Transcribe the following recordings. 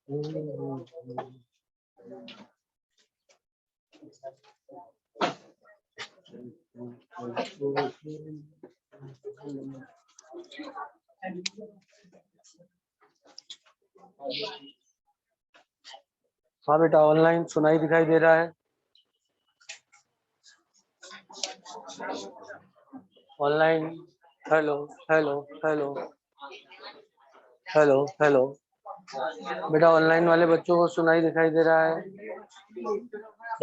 हाँ बेटा, ऑनलाइन सुनाई दिखाई दे रहा है? Online hello hello hello hello hello बेटा, ऑनलाइन वाले बच्चों को सुनाई दिखाई दे रहा है?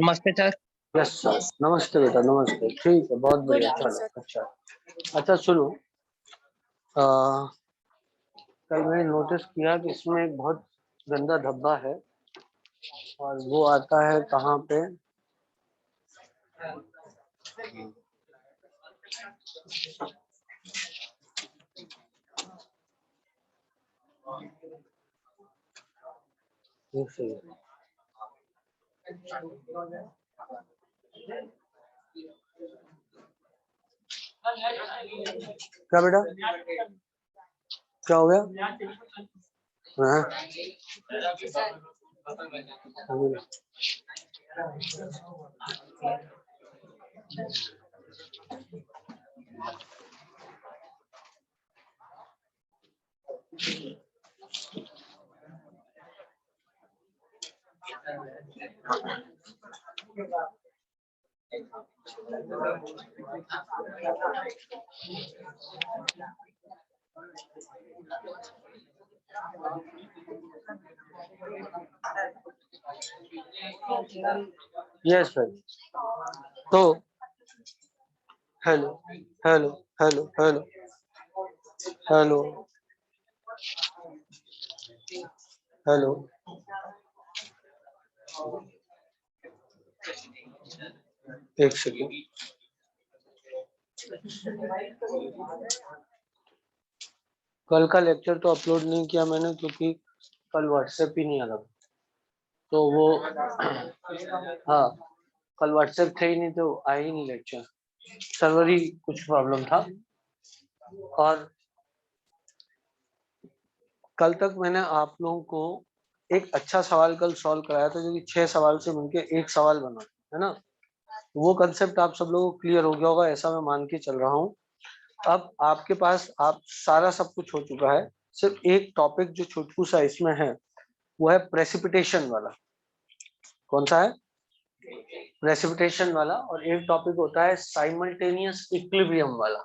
नमस्ते सर। यस सर, नमस्ते बेटा, नमस्ते। ठीक है, बहुत बढ़िया। चलो अच्छा अच्छा, सुनो, कल मैंने नोटिस किया कि इसमें एक बहुत गंदा धब्बा है, और वो आता है कहाँ पे? क्या बेटा, क्या हो गया? हाँ? Yes sir. तो hello hello hello hello hello hello, एक सेकेंड। कल का लेक्चर तो अपलोड नहीं किया मैंने, क्योंकि कल व्हाट्सएप ही नहीं आ रहा, तो वो हाँ, कल व्हाट्सएप थे ही नहीं, तो आया ही नहीं लेक्चर। सर्वर ही कुछ प्रॉब्लम था। और कल तक मैंने आप लोगों को एक अच्छा सवाल कल सॉल्व कराया था, जो कि 6 सवाल से मिलकर एक सवाल बना, है ना? वो कंसेप्ट आप सब लोगों को क्लियर हो गया होगा, ऐसा मैं मान के चल रहा हूँ। अब आपके पास आप सारा सब कुछ हो चुका है, सिर्फ एक टॉपिक जो छोटू सा इसमें है, वो है प्रेसिपिटेशन वाला। कौन सा है? प्रेसिपिटेशन वाला। और एक टॉपिक होता है साइमल्टेनियस इक्विलिब्रियम वाला।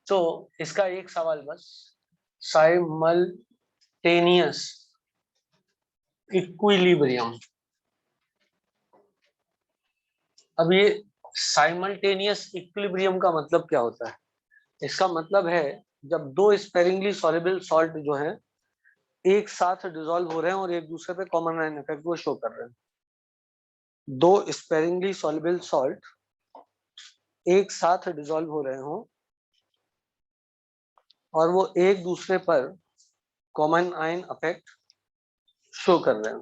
तो इसका एक सवाल बस, साइमल्टेनियस इक्विलिब्रियम। अब ये साइमल्टेनियस इक्विलिब्रियम का मतलब क्या होता है? इसका मतलब है जब दो स्पेरिंगली सॉल्युबल सॉल्ट जो है एक साथ डिसॉल्व हो रहे हैं और एक दूसरे पे कॉमन आयन इफेक्ट को शो कर रहे हैं। दो स्पेरिंगली सॉल्युबल सॉल्ट एक साथ डिसॉल्व हो रहे हों और वो एक दूसरे पर कॉमन आयन इफेक्ट शो कर रहे हैं,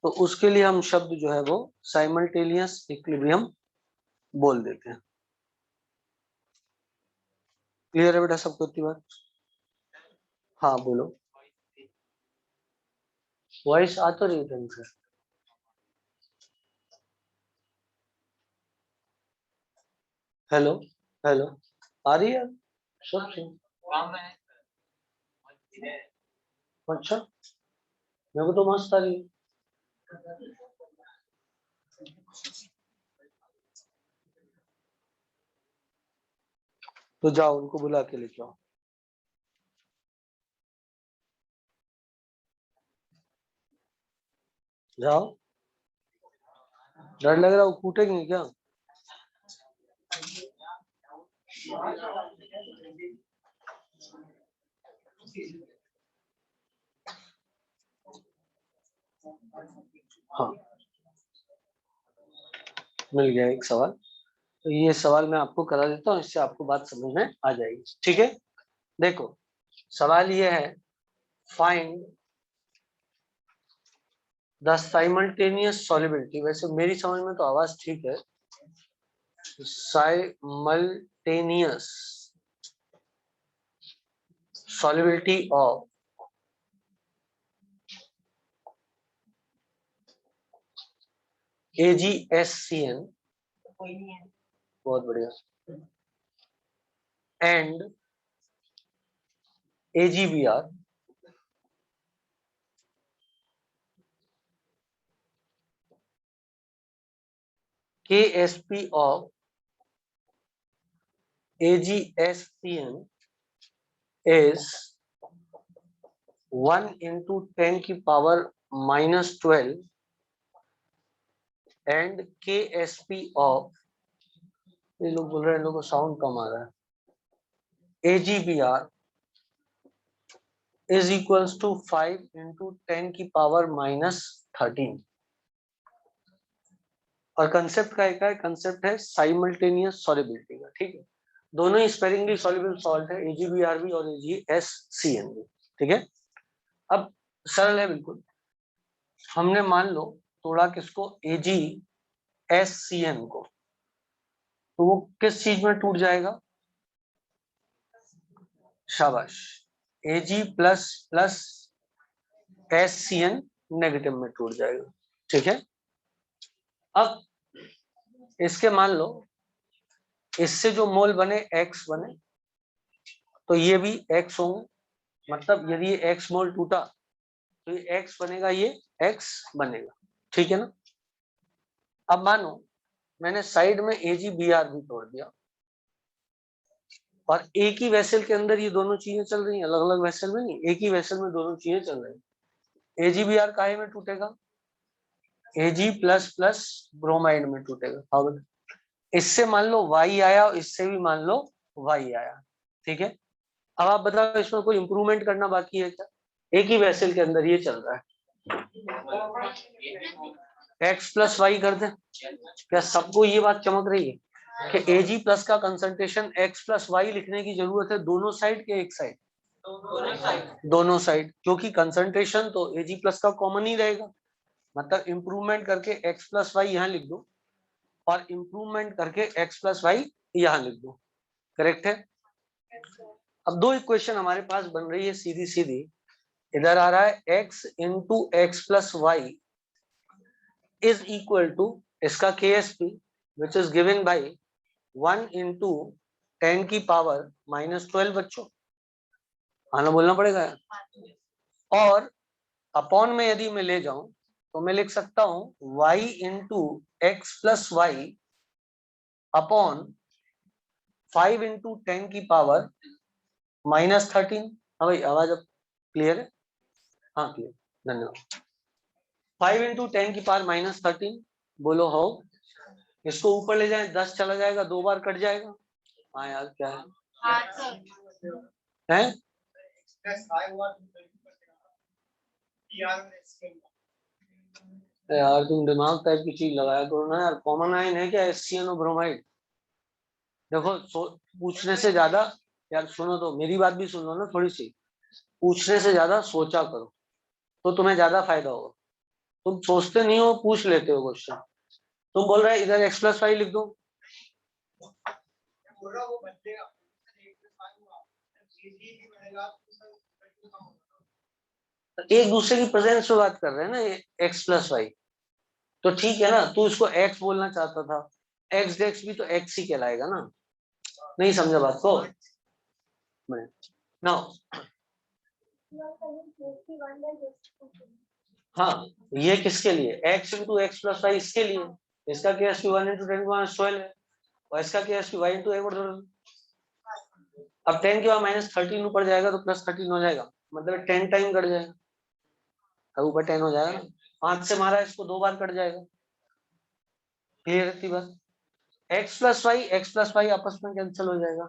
तो उसके लिए हम शब्द जो है वो साइमल्टेनियस इक्विलिब्रियम बोल देते हैं। क्लियर है बेटा सबको इतनी बात? हाँ बोलो, वॉइस आ तो रही ढंग से? हेलो हेलो, आ रही है सब सुन? अच्छा, मेरे को तो मस्त आ रही है। तो जाओ उनको बुला के लेके आओ। जाओ, डर लग रहा है, वो कूटेंगे क्या? हाँ, मिल गया एक सवाल। तो ये सवाल मैं आपको करा देता हूँ, इससे आपको बात समझ में आ जाएगी। ठीक है, देखो सवाल ये है, फाइंड द साइमल्टेनियस सॉल्युबिलिटी। वैसे मेरी समझ में तो आवाज ठीक है। साइमल्टेनियस solubility of AgSCN, बहुत बढ़िया, and AgBr KSP of AgSCN is 1 into 10 की पावर -12 एंड KSP ऑफ, ये लोग बोल रहे हैं इन लोगों को साउंड कम आ रहा है, AgBr is equals to 5 into 10 की पावर -13। और कंसेप्ट का एक है, कंसेप्ट है साइमल्टेनियस सॉल्युबिलिटी का, ठीक है, दोनों ही स्पेरिंगली सॉल्युबल सॉल्ट है, AgBr भी और AgSCN भी, ठीक है। अब सरल है बिल्कुल, हमने मान लो तोड़ा किसको, AgSCN को, तो वो किस चीज में टूट जाएगा, शाबाश, Ag plus plus SCN negative में टूट जाएगा, ठीक है। अब इसके मान लो इससे जो मोल बने X बने, तो ये भी X होंगे, मतलब यदि ये X मोल टूटा तो ये X बनेगा, ये X बनेगा, ठीक है ना। अब मानो मैंने साइड में AgBr भी तोड़ दिया और एक ही वेसल के अंदर ये दोनों चीजें चल रही हैं, अलग अलग वेसल में नहीं, एक ही वेसल में दोनों चीजें चल रही हैं। AgBr काहे में टूटेगा, Ag प्लस प्लस ब्रोमाइड में टूटेगा। हाँ, इससे मान लो Y आया और इससे भी मान लो Y आया, ठीक है। अब आप बताओ इसमें कोई इंप्रूवमेंट करना बाकी है क्या, एक ही वेसल के अंदर ये चल रहा है, X प्लस वाई कर दे, क्या सबको ये बात चमक रही है कि Ag प्लस का कंसंट्रेशन X प्लस वाई लिखने की जरूरत है दोनों साइड के, एक साइड, दोनों साइड, क्योंकि कंसंट्रेशन तो Ag प्लस का कॉमन ही रहेगा, मतलब इंप्रूवमेंट करके X प्लस वाई यहाँ लिख दो और इंप्रूवमेंट करके X प्लस वाई यहाँ लिख दो, करेक्ट है। अब दो इक्वेशन हमारे पास बन रही है सीधी सीधी, इधर आ रहा है x into x plus y is equal to इसका KSP which is given by 1 into 10 की पावर -12, बच्चों आना बोलना पड़ेगा, और अपॉन में यदि मैं ले जाऊं तो मैं लिख सकता हूं y into x plus y upon 5 into 10 की पावर -13। हाँ भाई, आवाज अब क्लियर है, हाँ क्लियर, धन्यवाद। 5 इंटू 10 की पावर -13, बोलो हो, इसको ऊपर ले जाए 10 चला जाएगा, 2 बार कट जाएगा, हाँ यार क्या है यार, तुम दिमाग टाइप की चीज लगाया करो ना यार, कॉमन आयन है क्या HCN और ब्रोमाइड, देखो पूछने से ज्यादा, यार सुनो तो मेरी बात भी सुन लो ना थोड़ी सी, पूछने से ज्यादा सोचा करो तो तुम्हें ज्यादा फायदा होगा, तुम सोचते नहीं हो, पूछ लेते हो क्वेश्चन, तुम बोल रहे इधर x प्लस वाई लिख दो, एक दूसरे की प्रेजेंस में बात कर रहे हैं ना x प्लस वाई, तो ठीक है ना, तू इसको x बोलना चाहता था, x डेक्स भी तो x ही कहलाएगा ना, नहीं समझा बात को ना। हाँ, ये किसके लिए, x into x plus y इसके लिए, इसका KSP 1 इंटू 10⁻12 है और इसका KSP y इंटू एक, अब 10 के बाद -13 ऊपर जाएगा तो +13 हो जाएगा, मतलब 10 टाइम कट जाएगा, अब ऊपर 10 हो जाएगा, 5 से मारा इसको 2 बार कट जाएगा, क्लियर रहती बात। x प्लस वाई आपस में कैंसिल हो जाएगा,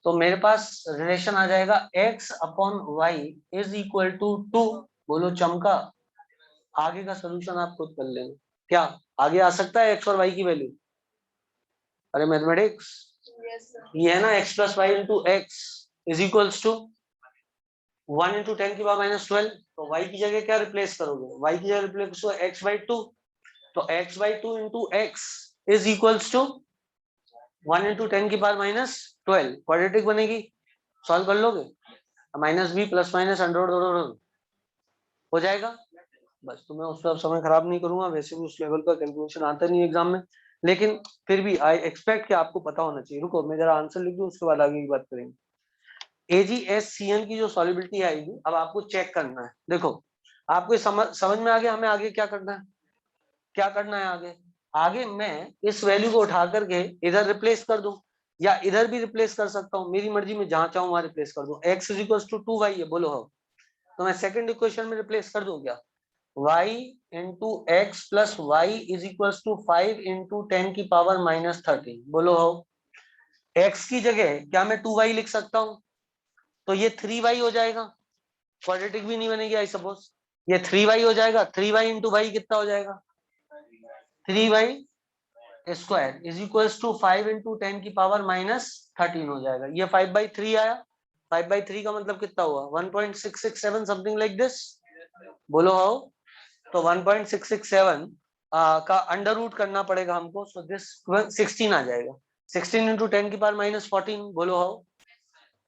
तो मेरे पास रिलेशन आ जाएगा x upon y is equal to 2, बोलो चमका, आगे का सोल्यूशन आप खुद कर लेंगे, क्या आगे आ सकता है x और y की वैल्यू, अरे मैथमेटिक्स, ये है ना x plus y into x is equals to 1 into 10 की पावर -12, तो y की जगह क्या रिप्लेस करोगे, y की जगह रिप्लेस करो x/2, तो x/2 into x is equals to 1 into 10 की पावर -12, क्वाड्रेटिक बनेगी, सॉल्व कर लोगे, -b प्लस माइनस अंडर हो जाएगा, बस, तो मैं उस पर समय खराब नहीं करूंगा, वैसे भी उस लेवल का कैलकुलेशन आता नहीं एग्जाम में, लेकिन फिर भी आई एक्सपेक्ट कि आपको पता होना चाहिए। रुको मैं जरा आंसर लिख दूं, उसके बाद आगे की बात करेंगे। AgSCN की जो सॉल्युबिलिटी आएगी, अब आपको चेक करना है। देखो आपको समझ में आ गया हमें आगे क्या करना है, क्या करना है आगे। आगे मैं इस वैल्यू को उठा करके इधर रिप्लेस कर दूं, या इधर भी रिप्लेस कर सकता हूं, मेरी मर्जी में जहां चाहूं वहां रिप्लेस कर दूं। x = 2y है, बोलो हो, तो मैं सेकंड इक्वेशन में रिप्लेस कर दूं क्या, y into x plus y is equal to 5 into 10⁻13, बोलो हो। x की जगह क्या मैं 2y लिख सकता हूं, तो ये 3y हो जाएगा, क्वाड्रेटिक भी नहीं बनेगी आई सपोज, ये 3y हो जाएगा। 3y इंटू वाई कितना हो जाएगा, 3y square is equal to 5 into 10⁻13 हो जाएगा। ये 5/3 आया, 5/3 का मतलब कितना हुआ, 1.667 समथिंग लाइक दिस, बोलो हाउ। तो 1.667 का अंडर रूट करना पड़ेगा हमको, सो दिस 16 आ जाएगा। 16 इंटू 10⁻14, बोलो हाउ।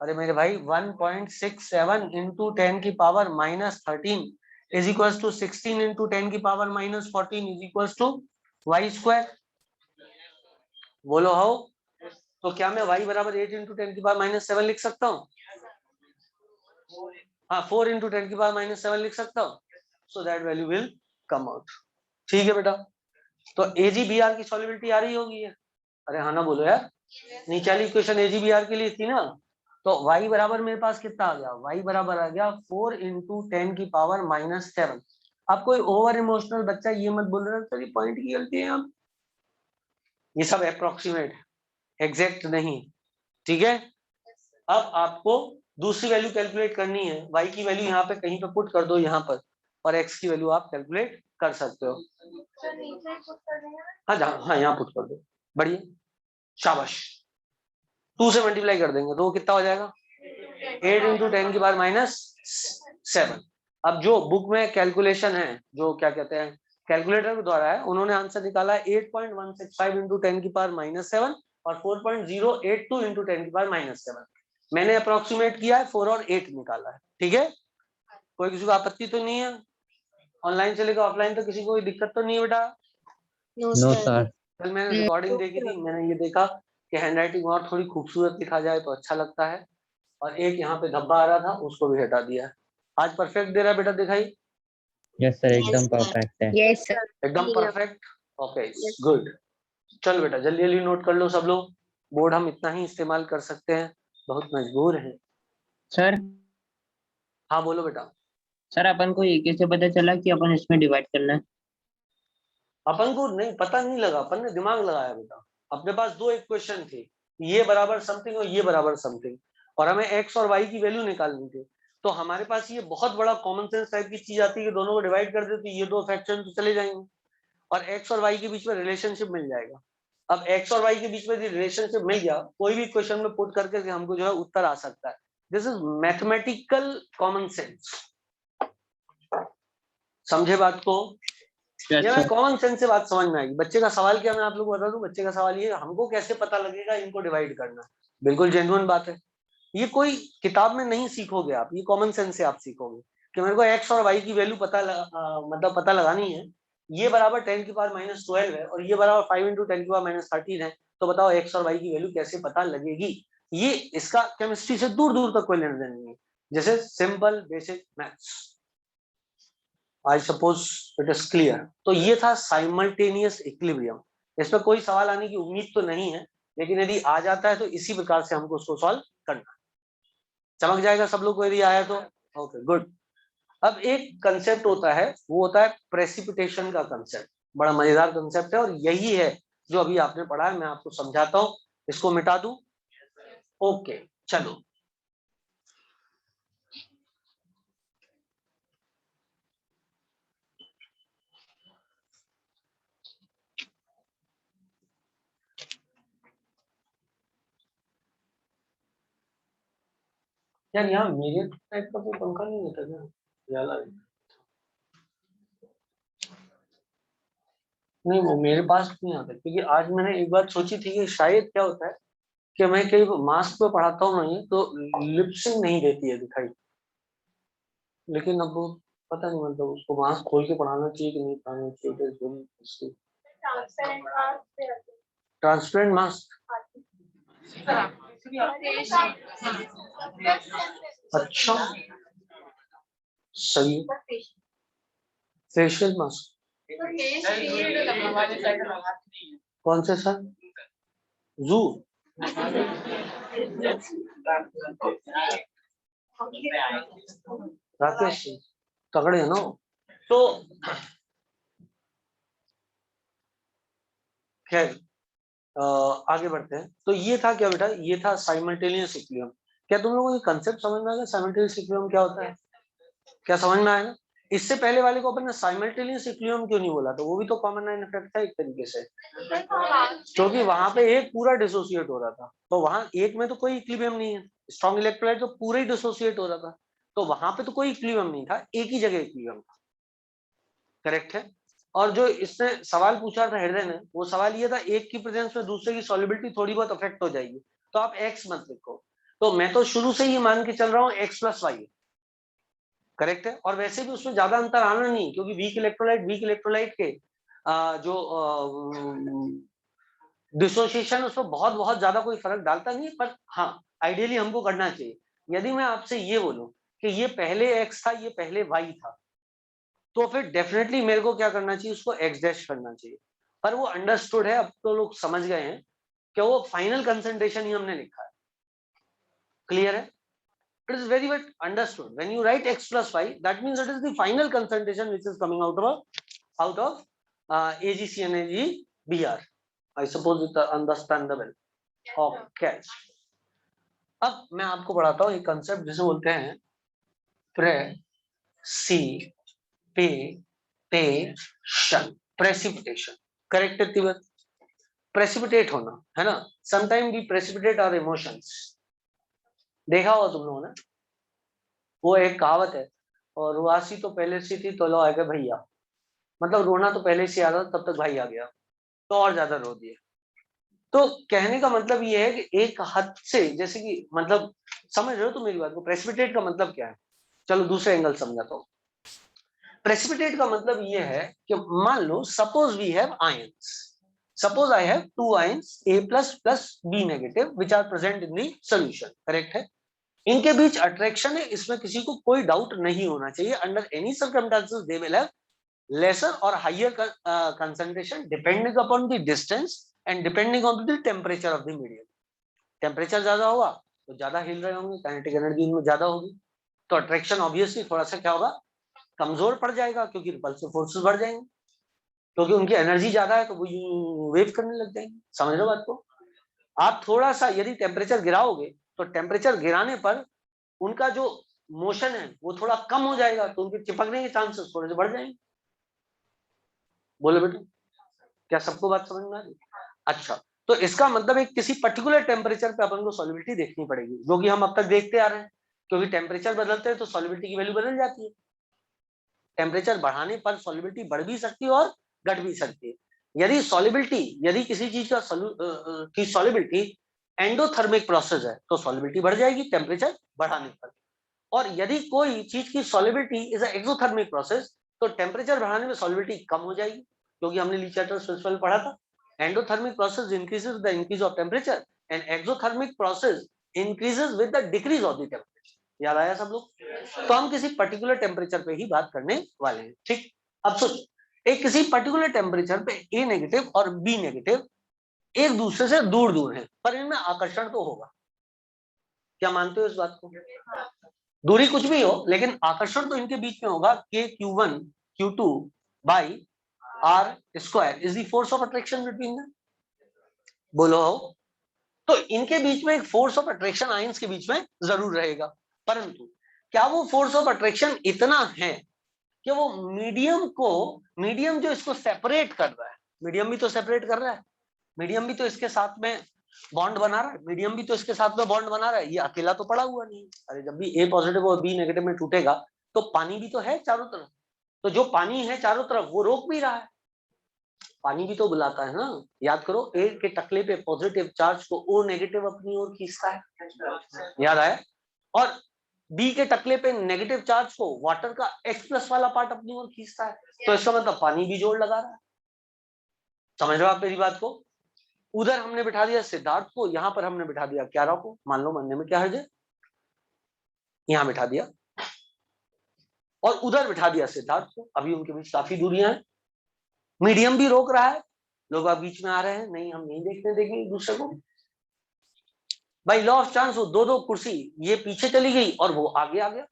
अरे मेरे भाई 1.67 into 10⁻13 is equal to 16 into 10⁻14 is equal to y square, बोलो हाउ। तो क्या मैं y बराबर 8 इंटू 10⁻7 लिख सकता हूँ, हाँ 4 इंटू 10⁻7 लिख सकता हूँ, so that value will come out. ठीक है बेटा, तो AgBr की सॉल्युबिलिटी आ रही होगी है, अरे हाँ ना बोलो यार, नीचे वाली इक्वेशन AgBr के लिए थी ना, तो y बराबर मेरे पास कितना आ गया, y बराबर आ गया 4 इंटू 10⁻7। अब कोई ओवर इमोशनल बच्चा ये मत बोल रहा सर ये पॉइंट की गलती है, आप ये सब अप्रोक्सीमेट, एग्जैक्ट नहीं, ठीक है। अब आपको दूसरी वैल्यू कैलकुलेट करनी है, y की वैल्यू यहाँ पे कहीं पे पुट कर दो यहाँ पर, और x की वैल्यू आप कैलकुलेट कर सकते हो। हाँ यहाँ पुट कर दो, बढ़िया, शाबाश। 2 से मल्टीप्लाई कर देंगे तो वो कितना हो जाएगा, 8 इंटू 10⁻7। अब जो बुक में कैलकुलेशन है, जो क्या कहते हैं कैलकुलेटर के द्वारा है, उन्होंने आंसर निकाला है 8.165 इंटू 10⁻7 और 4.082 इंटू 10⁻7। मैंने अप्रोक्सीमेट किया है 4 और 8 निकाला है, ठीक है। कोई किसी को आपत्ति तो नहीं है, ऑनलाइन से लेकर ऑफलाइन तो किसी को कोई दिक्कत तो नहीं है बेटा। No sir. कल मैंने रिकॉर्डिंग देखी थी, मैंने ये देखा कि हैंडराइटिंग और थोड़ी खूबसूरत लिखा जाए तो अच्छा लगता है, और एक यहाँ पे धब्बा आ रहा था उसको भी हटा दिया है। आज परफेक्ट दे रहा है बेटा, दिखाई। यस सर, एकदम परफेक्ट है। यस सर, एकदम परफेक्ट, ओके गुड। चल बेटा जल्दी जल्दी नोट कर लो सब लोग, बोर्ड हम इतना ही इस्तेमाल कर सकते हैं, बहुत मजबूर हैं। सर हाँ बोलो बेटा। सर अपन को ये कैसे पता चला कि अपन इसमें डिवाइड करना है? अपन को नहीं पता नहीं लगा, अपन ने दिमाग लगाया बेटा। अपने पास दो इक्वेशन थी, ये बराबर समथिंग और ये बराबर समथिंग, और हमें x और y की वैल्यू निकालनी थी। तो हमारे पास ये बहुत बड़ा कॉमन सेंस टाइप की चीज आती है कि दोनों को डिवाइड कर देते, ये दो फ्रैक्शन तो चले जाएंगे और x और y के बीच में रिलेशनशिप मिल जाएगा। अब x और y के बीच में रिलेशनशिप मिल गया, कोई भी क्वेश्चन में पुट करके हमको जो है उत्तर आ सकता है। This is mathematical common sense, समझे बात को। ये मैं कॉमन सेंस से बात समझ में आएगी। बच्चे का सवाल क्या, मैं आप लोग को बता दूं, बच्चे का सवाल ये हमको कैसे पता लगेगा इनको डिवाइड करना, बिल्कुल जेन्युइन बात है। ये कोई किताब में नहीं सीखोगे आप, ये कॉमन सेंस से आप सीखोगे कि मेरे को x और y की वैल्यू मतलब पता लगानी है। ये बराबर 10⁻12 है और ये बराबर 5 इंटू 10⁻13 है, तो बताओ x और y की वैल्यू कैसे पता लगेगी। ये इसका केमिस्ट्री से दूर दूर तक कोई लेना देना नहीं है, जैसे simple basic maths. I suppose it is clear. तो ये था साइमल्टेनियस इक्विलिब्रियम, इस पर कोई सवाल आने की उम्मीद तो नहीं है, लेकिन यदि आ जाता है तो इसी प्रकार से हमको उसको सॉल्व करना है। चमक जाएगा सब लोग को यदि आया तो, ओके गुड। अब एक कंसेप्ट होता है, वो होता है प्रेसिपिटेशन का कंसेप्ट, बड़ा मजेदार कंसेप्ट है और यही है जो अभी आपने पढ़ा है। मैं आपको समझाता हूँ, इसको मिटा दूं, ओके चलो। यार यहाँ मेरे टाइप का कोई पंखा नहीं होता क्या, नहीं वो मेरे पास नहीं आता, क्योंकि आज मैंने एक बात सोची थी कि शायद क्या होता है कि मैं कई मास्क पे पढ़ाता हूँ ना, ये तो लिपसिंग नहीं देती है दिखाई, लेकिन अब पता नहीं, मतलब उसको मास्क खोल के पढ़ाना चाहिए कि नहीं पढ़ाना चाहिए। ट्रांसपेरेंट मास्क, अच्छा सही। फेशियल मास्क कौन से सर? जू राकेश तगड़े है ना। तो खैर आगे बढ़ते हैं। तो ये था क्या बेटा, ये था साइमल्टेनियस इक्विलिब्रियम। क्या तुम लोगों को ये कंसेप्ट समझ में आ गया साइमल्टेनियस इक्विलिब्रियम क्या होता है? क्या समझ में आया ना? इससे पहले वाले को अपन ने साइमल्टेनियस इक्विलिब्रियम क्यों नहीं बोला? तो वो भी तो कॉमन लाइन इफेक्ट था एक तरीके से, क्योंकि वहां पे एक पूरा डिसोसिएट हो रहा था। तो वहां एक में तो कोई इक्विलिब्रियम नहीं है, स्ट्रॉन्ग इलेक्ट्रोलाइट तो पूरा ही डिसोसिएट हो रहा था, तो वहां पे तो कोई इक्विलिब्रियम नहीं था, एक ही जगह इक्विलिब्रियम था। करेक्ट है। और जो इसने सवाल पूछा था हृदय ने, वो सवाल ये था एक की प्रेजेंस में दूसरे की सॉल्युबिलिटी थोड़ी बहुत अफेक्ट हो जाएगी, तो आप एक्स मत लिखो। तो मैं तो शुरू से ही मान के चल रहा हूँ एक्स प्लस वाई। करेक्ट है। और वैसे भी उसमें ज्यादा अंतर आना नहीं, क्योंकि वीक इलेक्ट्रोलाइट के जो डिसोसिएशन उसमें बहुत बहुत ज्यादा कोई फर्क डालता नहीं है, पर हाँ आइडियली हमको करना चाहिए। यदि मैं आपसे ये बोलूं कि ये पहले एक्स था, ये पहले वाई था, तो फिर डेफिनेटली मेरे को क्या करना चाहिए, उसको एक्स डैश करना चाहिए। पर वो अंडरस्टूड है, अब तो लोग समझ गए हैं कि वो फाइनल कंसंट्रेशन ही हमने लिखा है। क्लियर है? It is very well understood. When you write x plus y, that means it is the final concentration which is coming out of AgCNAgBr. I suppose it's understandable. Okay. अब मैं आपको पढ़ाता हूँ एक कंसेप्ट जिसे बोलते हैं प्रेसिपिटेशन। प्रेसिपिटेशन करेक्ट है? प्रेसिपिटेट होना है ना। Sometime we precipitate our emotions. देखा होगा तुम लोगों ने, वो एक कहावत है, और रुआसी तो पहले से थी तो लो आ गए भैया। मतलब रोना तो पहले से आ रहा था, तब तक भाई आ गया तो और ज्यादा रो दिया। तो कहने का मतलब ये है कि एक हद से, जैसे कि मतलब समझ रहे हो तुम मेरी बात को? प्रेसिपिटेट का मतलब क्या है, चलो दूसरे एंगल समझाता हूँ। प्रेसिपिटेट का मतलब ये है कि मान लो suppose we have ions, suppose I have two ions A plus plus B negative which are present in the solution. Correct है। इनके बीच अट्रैक्शन है, इसमें किसी को कोई डाउट नहीं होना चाहिए। Under any circumstances they will have lesser or higher concentration depending upon the distance and depending on the temperature of the medium. Temperature ज्यादा होगा तो ज्यादा हिल रहे होंगे, काइनेटिक एनर्जी इनमें ज्यादा होगी, तो अट्रैक्शन ऑब्वियसली थोड़ा सा क्या होगा, कमजोर पड़ जाएगा, क्योंकि रिपल्सिव फोर्सेस बढ़ जाएंगे, क्योंकि उनकी एनर्जी ज्यादा है, तो वो वेव करने लग जाएंगे। समझ रहे हो बात को? आप थोड़ा सा यदि टेम्परेचर गिराओगे, तो टेम्परेचर गिराने पर उनका जो मोशन है वो थोड़ा कम हो जाएगा, तो उनके चिपकने के चांसेस थोड़े से बढ़ जाएंगे। बोले बेटा, क्या सबको बात समझ में आ रही? अच्छा, तो इसका मतलब एक किसी पर्टिकुलर टेम्परेचर पे अपन को सॉल्युबिलिटी देखनी पड़ेगी, जो कि हम अब तक देखते आ रहे हैं, क्योंकि टेम्परेचर बदलते हैं तो सॉल्युबिलिटी की वैल्यू बदल जाती है। टेम्परेचर बढ़ाने पर सॉल्युबिलिटी बढ़ भी सकती है और घट भी सकती है। यदि किसी चीज का सॉल्युबिलिटी एंडोथर्मिक प्रोसेस है, तो सॉल्युबिलिटी बढ़ जाएगी टेम्परेचर बढ़ाने पर। और यदि कोई चीज की सॉल्युबिलिटी इज एक्सोथर्मिक प्रोसेस, तो टेम्परेचर बढ़ाने में सॉल्युबिलिटी कम हो जाएगी, क्योंकि हमने लीचार्टर प्रिंसिपल पढ़ा था, endothermic process increases with the increase of temperature and exothermic process increases with the decrease of the temperature. याद आया सब लोग? तो हम किसी पर्टिकुलर टेम्परेचर पे ही बात करने वाले हैं। ठीक, अब सोचो, एक किसी पर्टिकुलर टेम्परेचर पे ए नेगेटिव और बी नेगेटिव एक दूसरे से दूर दूर है, पर इनमें आकर्षण तो होगा। क्या मानते हो इस बात को? दूरी कुछ भी हो, लेकिन आकर्षण तो इनके बीच में होगा। Q1 Q2 by R square is the force of attraction between them. बोलो। तो इनके बीच में एक फोर्स ऑफ अट्रैक्शन आयंस के बीच में जरूर रहेगा, परंतु क्या वो फोर्स ऑफ अट्रैक्शन इतना है कि वो मीडियम जो इसको सेपरेट कर रहा है, मीडियम भी तो सेपरेट कर रहा है, मीडियम भी तो इसके साथ में बॉन्ड बना रहा है, मीडियम भी तो इसके साथ में बॉन्ड बना रहा है, ये अकेला तो पड़ा हुआ नहीं। अरे जब भी A पॉजिटिव और B नेगेटिव में टूटेगा, तो पानी भी तो है चारों तरफ, तो जो पानी है चारों तरफ वो रोक भी रहा है, पानी भी तो बुलाता है ना। याद करो, A के टकले पे पॉजिटिव चार्ज को O नेगेटिव अपनी ओर खींचता है, याद आया? और बी के टकले पे नेगेटिव चार्ज को वाटर का H+ वाला पार्ट अपनी ओर खींचता है, तो इसका मतलब पानी भी जोड़ लगा रहा है। समझ रहे हो आप मेरी बात को? उधर हमने बिठा दिया सिद्धार्थ को, यहां पर हमने बिठा दिया क्यारा को, मान लो मानने में क्या हर्ज है, यहां बिठा दिया और उधर बिठा दिया सिद्धार्थ को। अभी उनके बीच काफी दूरियां हैं, मीडियम भी रोक रहा है, लोग अब बीच में आ रहे हैं, नहीं हम नहीं देखने देंगे एक दूसरे को। भाई लॉ ऑफ चांस, वो दो कुर्सी ये पीछे चली गई और वो आगे आ गया,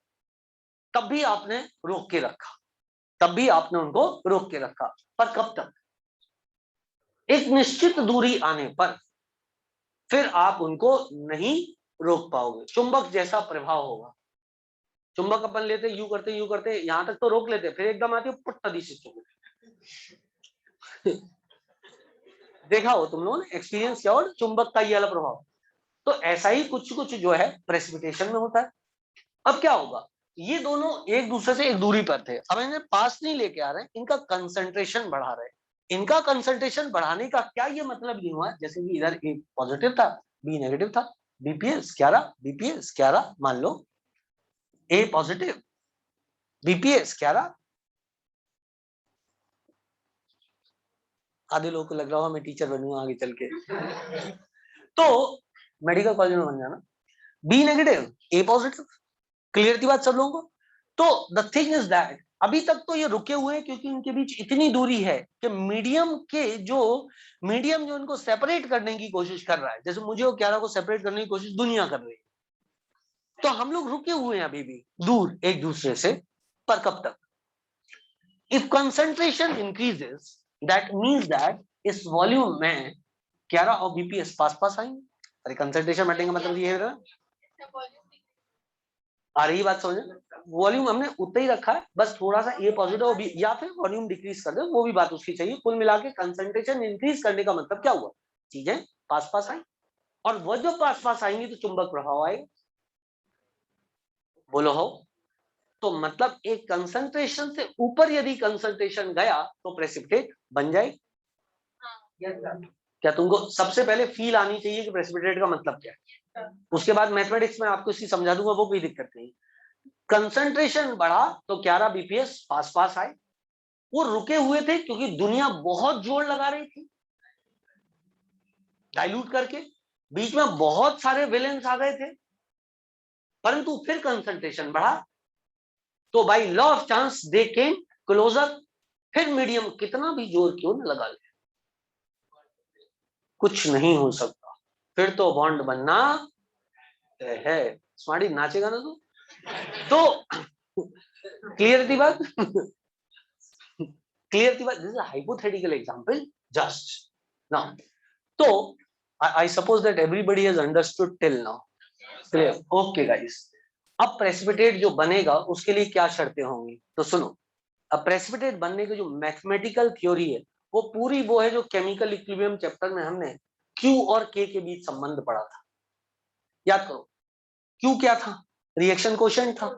तब भी आपने रोक के रखा, तब भी आपने उनको रोक के रखा। पर कब तक? एक निश्चित दूरी आने पर फिर आप उनको नहीं रोक पाओगे, चुंबक जैसा प्रभाव होगा। चुंबक अपन लेते यूं करते यहां तक तो रोक लेते, फिर एकदम आती है पुट्ट से चुंबक। देखा हो तुम लोगों ने, एक्सपीरियंस किया और चुंबक का ये वाला प्रभाव। तो ऐसा ही कुछ कुछ जो है प्रेसिपिटेशन में होता है। अब क्या होगा, ये दोनों एक दूसरे से एक दूरी पर थे, अब इन्हें पास नहीं लेके आ रहे हैं, इनका कंसंट्रेशन बढ़ा रहे हैं। इनका कंसंट्रेशन बढ़ाने का क्या ये मतलब नहीं हुआ, जैसे कि इधर ए पॉजिटिव था बी नेगेटिव था, बीपीएस 11 बीपीएस 11, मान लो ए पॉजिटिव बीपीएस 11। आधे लोगों को लग रहा हो मैं टीचर बनूंगा आगे चल के। तो मेडिकल कॉलेज में बन जाना, बी नेगेटिव ए पॉजिटिव, क्लियर थी बात सब लोगों को? तो द थिंग इज दैट अभी तक तो ये रुके हुए हैं क्योंकि उनके बीच इतनी दूरी है कि मीडियम जो इनको सेपरेट करने की कोशिश कर रहा है, जैसे मुझे और क्यारा को सेपरेट करने की कोशिश दुनिया कर रही है, तो हम लोग रुके हुए हैं अभी भी दूर एक दूसरे से। पर कब तक? If concentration increases that means that इस वॉल्यूम में क्यारा और बीपीएस पास पास आएंगे। अरे कंसंट्रेशन बढ़ने का मतलब ये है ना, आ रही बात समझ? वॉल्यूम हमने उतना ही रखा है, बस थोड़ा सा ए पॉजिटिव या फिर वॉल्यूम डिक्रीज कर दे, वो भी बात उसकी चाहिए। कुल मिला के कंसंट्रेशन इंक्रीज करने का मतलब क्या हुआ, चीजें पास पास आई, और वो जो पास पास आएंगी तो चुंबक प्रभाव आएगा। बोलो हो? तो मतलब एक कंसंट्रेशन से ऊपर यदि कंसंट्रेशन गया तो प्रेसिपिटेट बन जाए। क्या तुमको सबसे पहले फील आनी चाहिए कि प्रेसिपिटेट का मतलब क्या है, उसके बाद मैथमेटिक्स में आपको इसकी समझा दूंगा, वो कोई दिक्कत नहीं। कंसंट्रेशन बढ़ा तो 11 बीपीएस पास पास आए, वो रुके हुए थे क्योंकि दुनिया बहुत जोर लगा रही थी डाइल्यूट करके, बीच में बहुत सारे विलेंस आ गए थे, परंतु फिर कंसंट्रेशन बढ़ा तो by law of chance they came closer. फिर मीडियम कितना भी जोर क्यों न लगा ले, कुछ नहीं हो सकता, फिर तो बॉन्ड बनना है। स्मार्टी नाचेगा ना तो क्लियर थी बात? क्लियर थी बात? This is a hypothetical example just now. तो I suppose that everybody has understood till now. Clear? Okay guys. अब प्रेसिपिटेट जो बनेगा उसके लिए क्या शर्तें होंगी, तो सुनो। अब प्रेसिपिटेट बनने की जो मैथमेटिकल थ्योरी है वो पूरी वो है जो केमिकल इक्विलिब्रियम चैप्टर में हमने Q और K के बीच संबंध पढ़ा था। याद करो, Q क्या था? रिएक्शन कोशेंट था,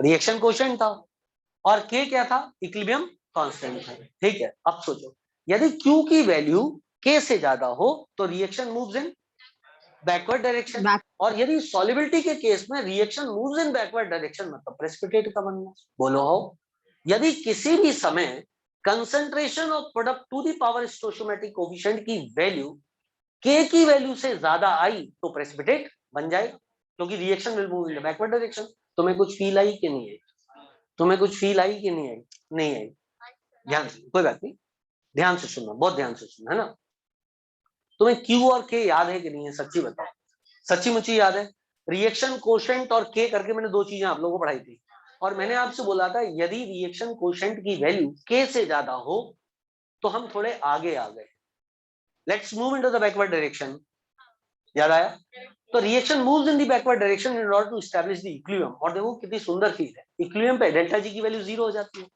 रिएक्शन कोशेंट था, और K क्या था? इक्विलिब्रियम कांस्टेंट था। ठीक है, अब सोचो यदि Q की वैल्यू K से ज्यादा हो तो reaction moves in backward direction, और यदि सॉल्युबिलिटी के केस में reaction moves in backward direction मतलब प्रेसिपिटेट का बनना। बोलो हो? यदि किसी भी समय concentration of product to the power stoichiometric coefficient की वैल्यू K की वैल्यू से ज्यादा आई तो प्रेसिपिटेट बन जाएगा, क्योंकि reaction will move in the backward direction. तुम्हें कुछ फील आई कि नहीं आई? तुम्हें कुछ फील आई कि नहीं आई? नहीं आई? ध्यान से, कोई बात नहीं, ध्यान से सुनना, बहुत ध्यान से सुनना, है ना? तुम्हें Q और K याद है कि नहीं है? सच्ची बताओ, सच्ची मुच्ची याद है? रिएक्शन कोशेंट और K करके मैंने दो चीजें आप लोगों को पढ़ाई थी, और मैंने आपसे बोला था यदि रिएक्शन कोशेंट की वैल्यू K से ज्यादा हो तो हम थोड़े आगे आ गए, let's move into the backward direction. याद आया? तो reaction moves in the backward direction in order to establish the equilibrium. और देखो कितनी सुंदर चीज है, इक्विलिब्रियम पे डेल्टा जी की वैल्यू जीरो हो जाती है,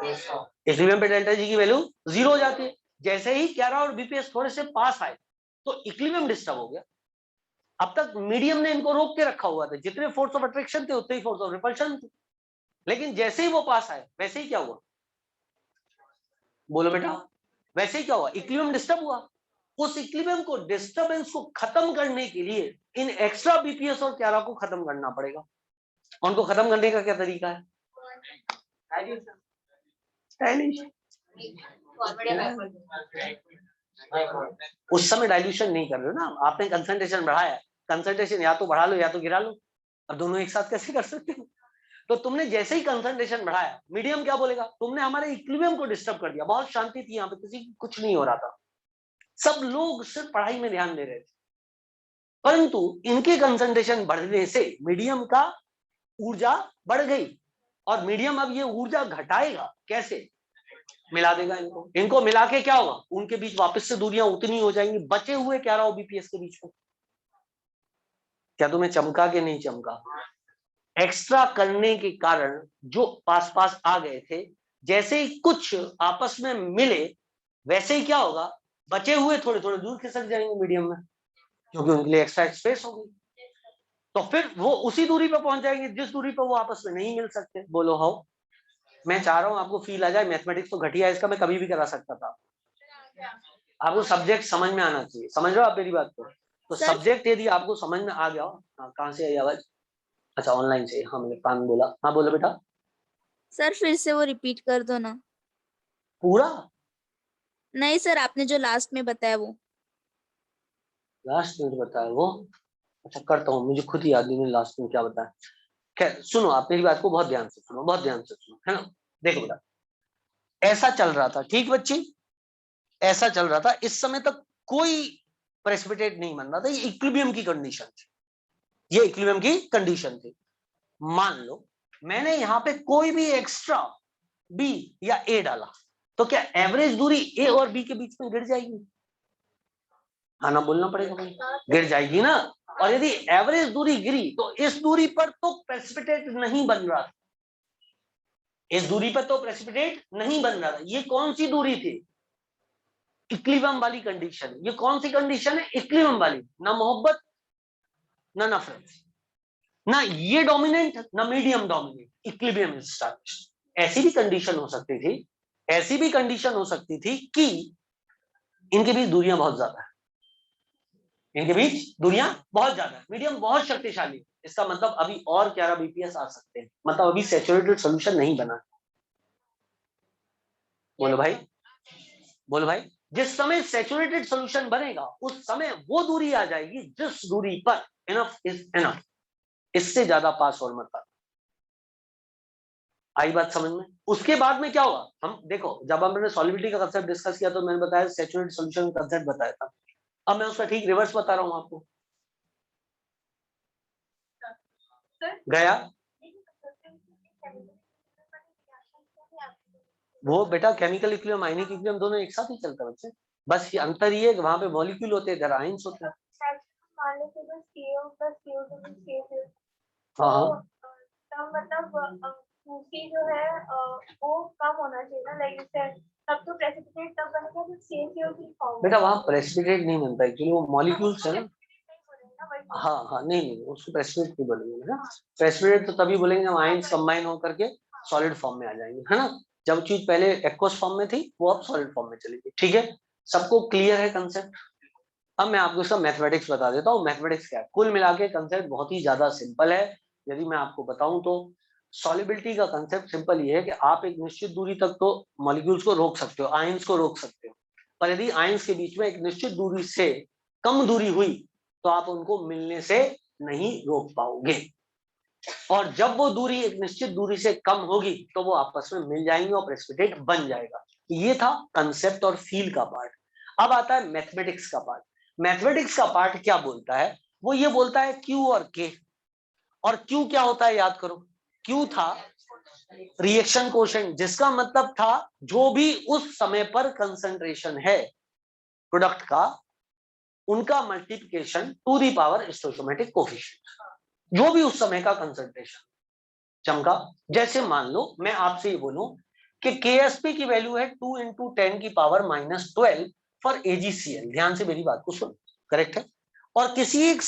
इक्विलिब्रियम पे डेल्टा जी की वैल्यू जीरो हो जाती है। जैसे ही क्यारा और बीपीएस थोड़े से पास आए तो इक्विलिब्रियम डिस्टर्ब हो गया। अब तक मीडियम ने इनको रोक के रखा हुआ था, जितने फोर्स ऑफ अट्रैक्शन थे उतने ही फोर्स ऑफ रिपल्शन थे, लेकिन जैसे ही वो पास आए वैसे ही क्या हुआ? बोलो बेटा, वैसे ही क्या हुआ? इक्विलिब्रियम डिस्टर्ब हुआ। उस इक्विलिब्रियम को, डिस्टर्बेंस को खत्म करने के लिए इन एक्स्ट्रा बीपीएस और क्यारा को खत्म करना पड़ेगा। उनको खत्म करने का क्या तरीका है? उस समय डाइल्यूशन नहीं कर रहे हो ना, आपने कंसंट्रेशन बढ़ाया, कंसंट्रेशन या तो बढ़ा लो या तो गिरा लो, अब दोनों एक साथ कैसे कर सकते हो? तो तुमने जैसे ही कंसंट्रेशन बढ़ाया, मीडियम क्या बोलेगा, तुमने हमारे इक्विलिब्रियम को डिस्टर्ब कर दिया। बहुत शांति थी यहाँ पे, किसी कुछ नहीं हो रहा था, सब लोग सिर्फ पढ़ाई में ध्यान दे रहे थे, परंतु इनके कंसंट्रेशन बढ़ने से मीडियम का ऊर्जा बढ़ गई, और मीडियम अब ये ऊर्जा घटाएगा कैसे? मिला देगा इनको, इनको मिला के क्या होगा, उनके बीच वापस से दूरियां उतनी हो जाएंगी, बचे हुए क्या रहा बीपीएस के बीच में। क्या तुम्हें चमका के नहीं चमका? एक्स्ट्रा करने के कारण जो पास पास आ गए थे, जैसे ही कुछ आपस में मिले, वैसे ही क्या होगा, बचे हुए थोड़े थोड़े दूर खिसक जाएंगे मीडियम में, क्योंकि उनके लिए एक्स्ट्रा स्पेस होगी। तो फिर वो उसी दूरी पर पहुंच जाएंगे जिस दूरी पर वो आपस में नहीं मिल सकते। बोलो हाउ? मैं चाह रहा हूं आपको फील आ जाए, मैथमेटिक्स तो घटिया है, इसका मैं कभी भी करा सकता था। आपको सब्जेक्ट समझ में आना चाहिए, समझ रहे हो आप मेरी बात को? तो सब्जेक्ट यदि आपको समझ में आ गया हो, हाँ, कहाँ से आई आवाज? अच्छा, ऑनलाइन से। हाँ, मैंने कान बोला। हाँ बोलो बेटा। सर फिर से वो रिपीट कर दो ना। पूरा? नहीं सर, आपने जो लास्ट में बताया वो। लास्ट में बताया वो? अच्छा, करता हूँ, मुझे खुद ही याद नहीं लास्ट में क्या बताया। खैर सुनो, आप मेरी बात को बहुत ध्यान से सुनो, बहुत ध्यान से सुनो, है ना। देखो बेटा, ऐसा चल रहा था, ठीक बच्ची, ऐसा चल रहा था, इस समय तक कोई प्रेसिपिटेट नहीं बन रहा था, ये इक्विलिब्रियम की कंडीशन थी, ये इक्विलिब्रियम की कंडीशन थी। मान लो मैंने यहाँ पे कोई भी एक्स्ट्रा बी या ए डाला, तो क्या एवरेज दूरी ए और बी के बीच में गिर जाएगी? हाँ ना, बोलना पड़ेगा भाई, गिर जाएगी ना। और यदि एवरेज दूरी गिरी तो इस दूरी पर तो प्रेसिपिटेट नहीं बन रहा था, इस दूरी पर तो प्रेसिपिटेट नहीं बन रहा था। ये कौन सी दूरी थी? इक्विलिब्रियम वाली कंडीशन। ये कौन सी कंडीशन है? इक्विलिब्रियम वाली। ना मोहब्बत ना नफरत, ना ये डोमिनेंट ना मीडियम डोमिनेंट, इक्विलिब्रियम एस्टैब्लिश्ड। ऐसी भी कंडीशन हो सकती थी, ऐसी भी कंडीशन हो सकती थी कि इनके बीच दूरियां बहुत ज्यादा है, इनके बीच दूरियां बहुत ज्यादा है, मीडियम बहुत शक्तिशाली। इसका मतलब अभी और 11 बीपीएस आ सकते हैं, मतलब अभी सैचुरेटेड सॉल्यूशन नहीं बना। बोलो भाई, बोलो भाई। जिस समय सैचुरेटेड सॉल्यूशन बनेगा उस समय वो दूरी आ जाएगी जिस दूरी पर इनफ इज इनफ, इससे ज्यादा पास और मत। आई बात समझ में? उसके बाद में क्या होगा, हम देखो, जब हमने सॉलिबिलिटी का कंसेप्ट डिस्कस किया तो मैंने बताया सैचुरेटेड सॉल्यूशन का कंसेप्ट बताया था। अब मैं उसका ठीक रिवर्स बता रहा हूं आपको। गया वो बेटा, केमिकल इक्विलिब्रियम आयनिक इक्विलिब्रियम दोनों एक साथ ही चलता है बच्चे, बस ये अंतर ये है कि वहां पे मॉलिक्यूल होते हैं, इधर आयंस होते हैं। हाँ हाँ, मतलब सूखी जो है वो कम होना चाहिए ना, लाइक तब तो प्रेसिपिटेट तब बनेगा जब CaCO की फॉर्म। बेटा वहां प्रेसिपिटेट नहीं बनता एक्चुअली, वो मॉलिक्यूल्स है ना। हाँ हाँ, नहीं नहीं, उसको प्रेसिपिटेट नहीं बोलेंगे ना। प्रेसिपिटेट तो तभी बोलेंगे हम आयंस कंबाइन होकर के सॉलिड फॉर्म में आ जाएंगे, है ना। जब चीज पहले एक्वस फॉर्म में थी वो अब सॉलिड फॉर्म में चली गई। ठीक है, सबको क्लियर है कंसेप्ट? अब मैं आपको इसका मैथमेटिक्स बता देता हूँ। मैथमेटिक्स क्या है? कुल मिला के कंसेप्ट बहुत ही ज्यादा सिंपल है। यदि मैं आपको बताऊं तो सॉलिबिलिटी का कंसेप्ट सिंपल ये है कि आप एक निश्चित दूरी तक तो मॉलिक्यूल्स को रोक सकते हो, आयंस को रोक सकते हो, पर यदि आयंस के बीच में एक निश्चित दूरी से कम दूरी हुई तो आप उनको मिलने से नहीं रोक पाओगे, और जब वो दूरी एक निश्चित दूरी से कम होगी तो वो आपस में मिल जाएंगे और प्रेसिपिटेट बन जाएगा। ये था कंसेप्ट और फील का पार्ट। अब आता है मैथमेटिक्स का पार्ट। मैथमेटिक्स का पार्ट क्या बोलता है? वो ये बोलता है Q और K। और Q क्या होता है याद करो? Q था रिएक्शन कोशेंट, जिसका मतलब था जो भी उस समय पर कंसंट्रेशन है प्रोडक्ट का, उनका multiplication to the power stoichiometric coefficient, जो भी उस समय का कंसंट्रेशन। चमका? जैसे मान लो मैं आपसे ये बोलूं कि KSP की वैल्यू है 2 × 10⁻12 फॉर AgCl। ध्यान से मेरी बात को सुन, करेक्ट है? और किसी एक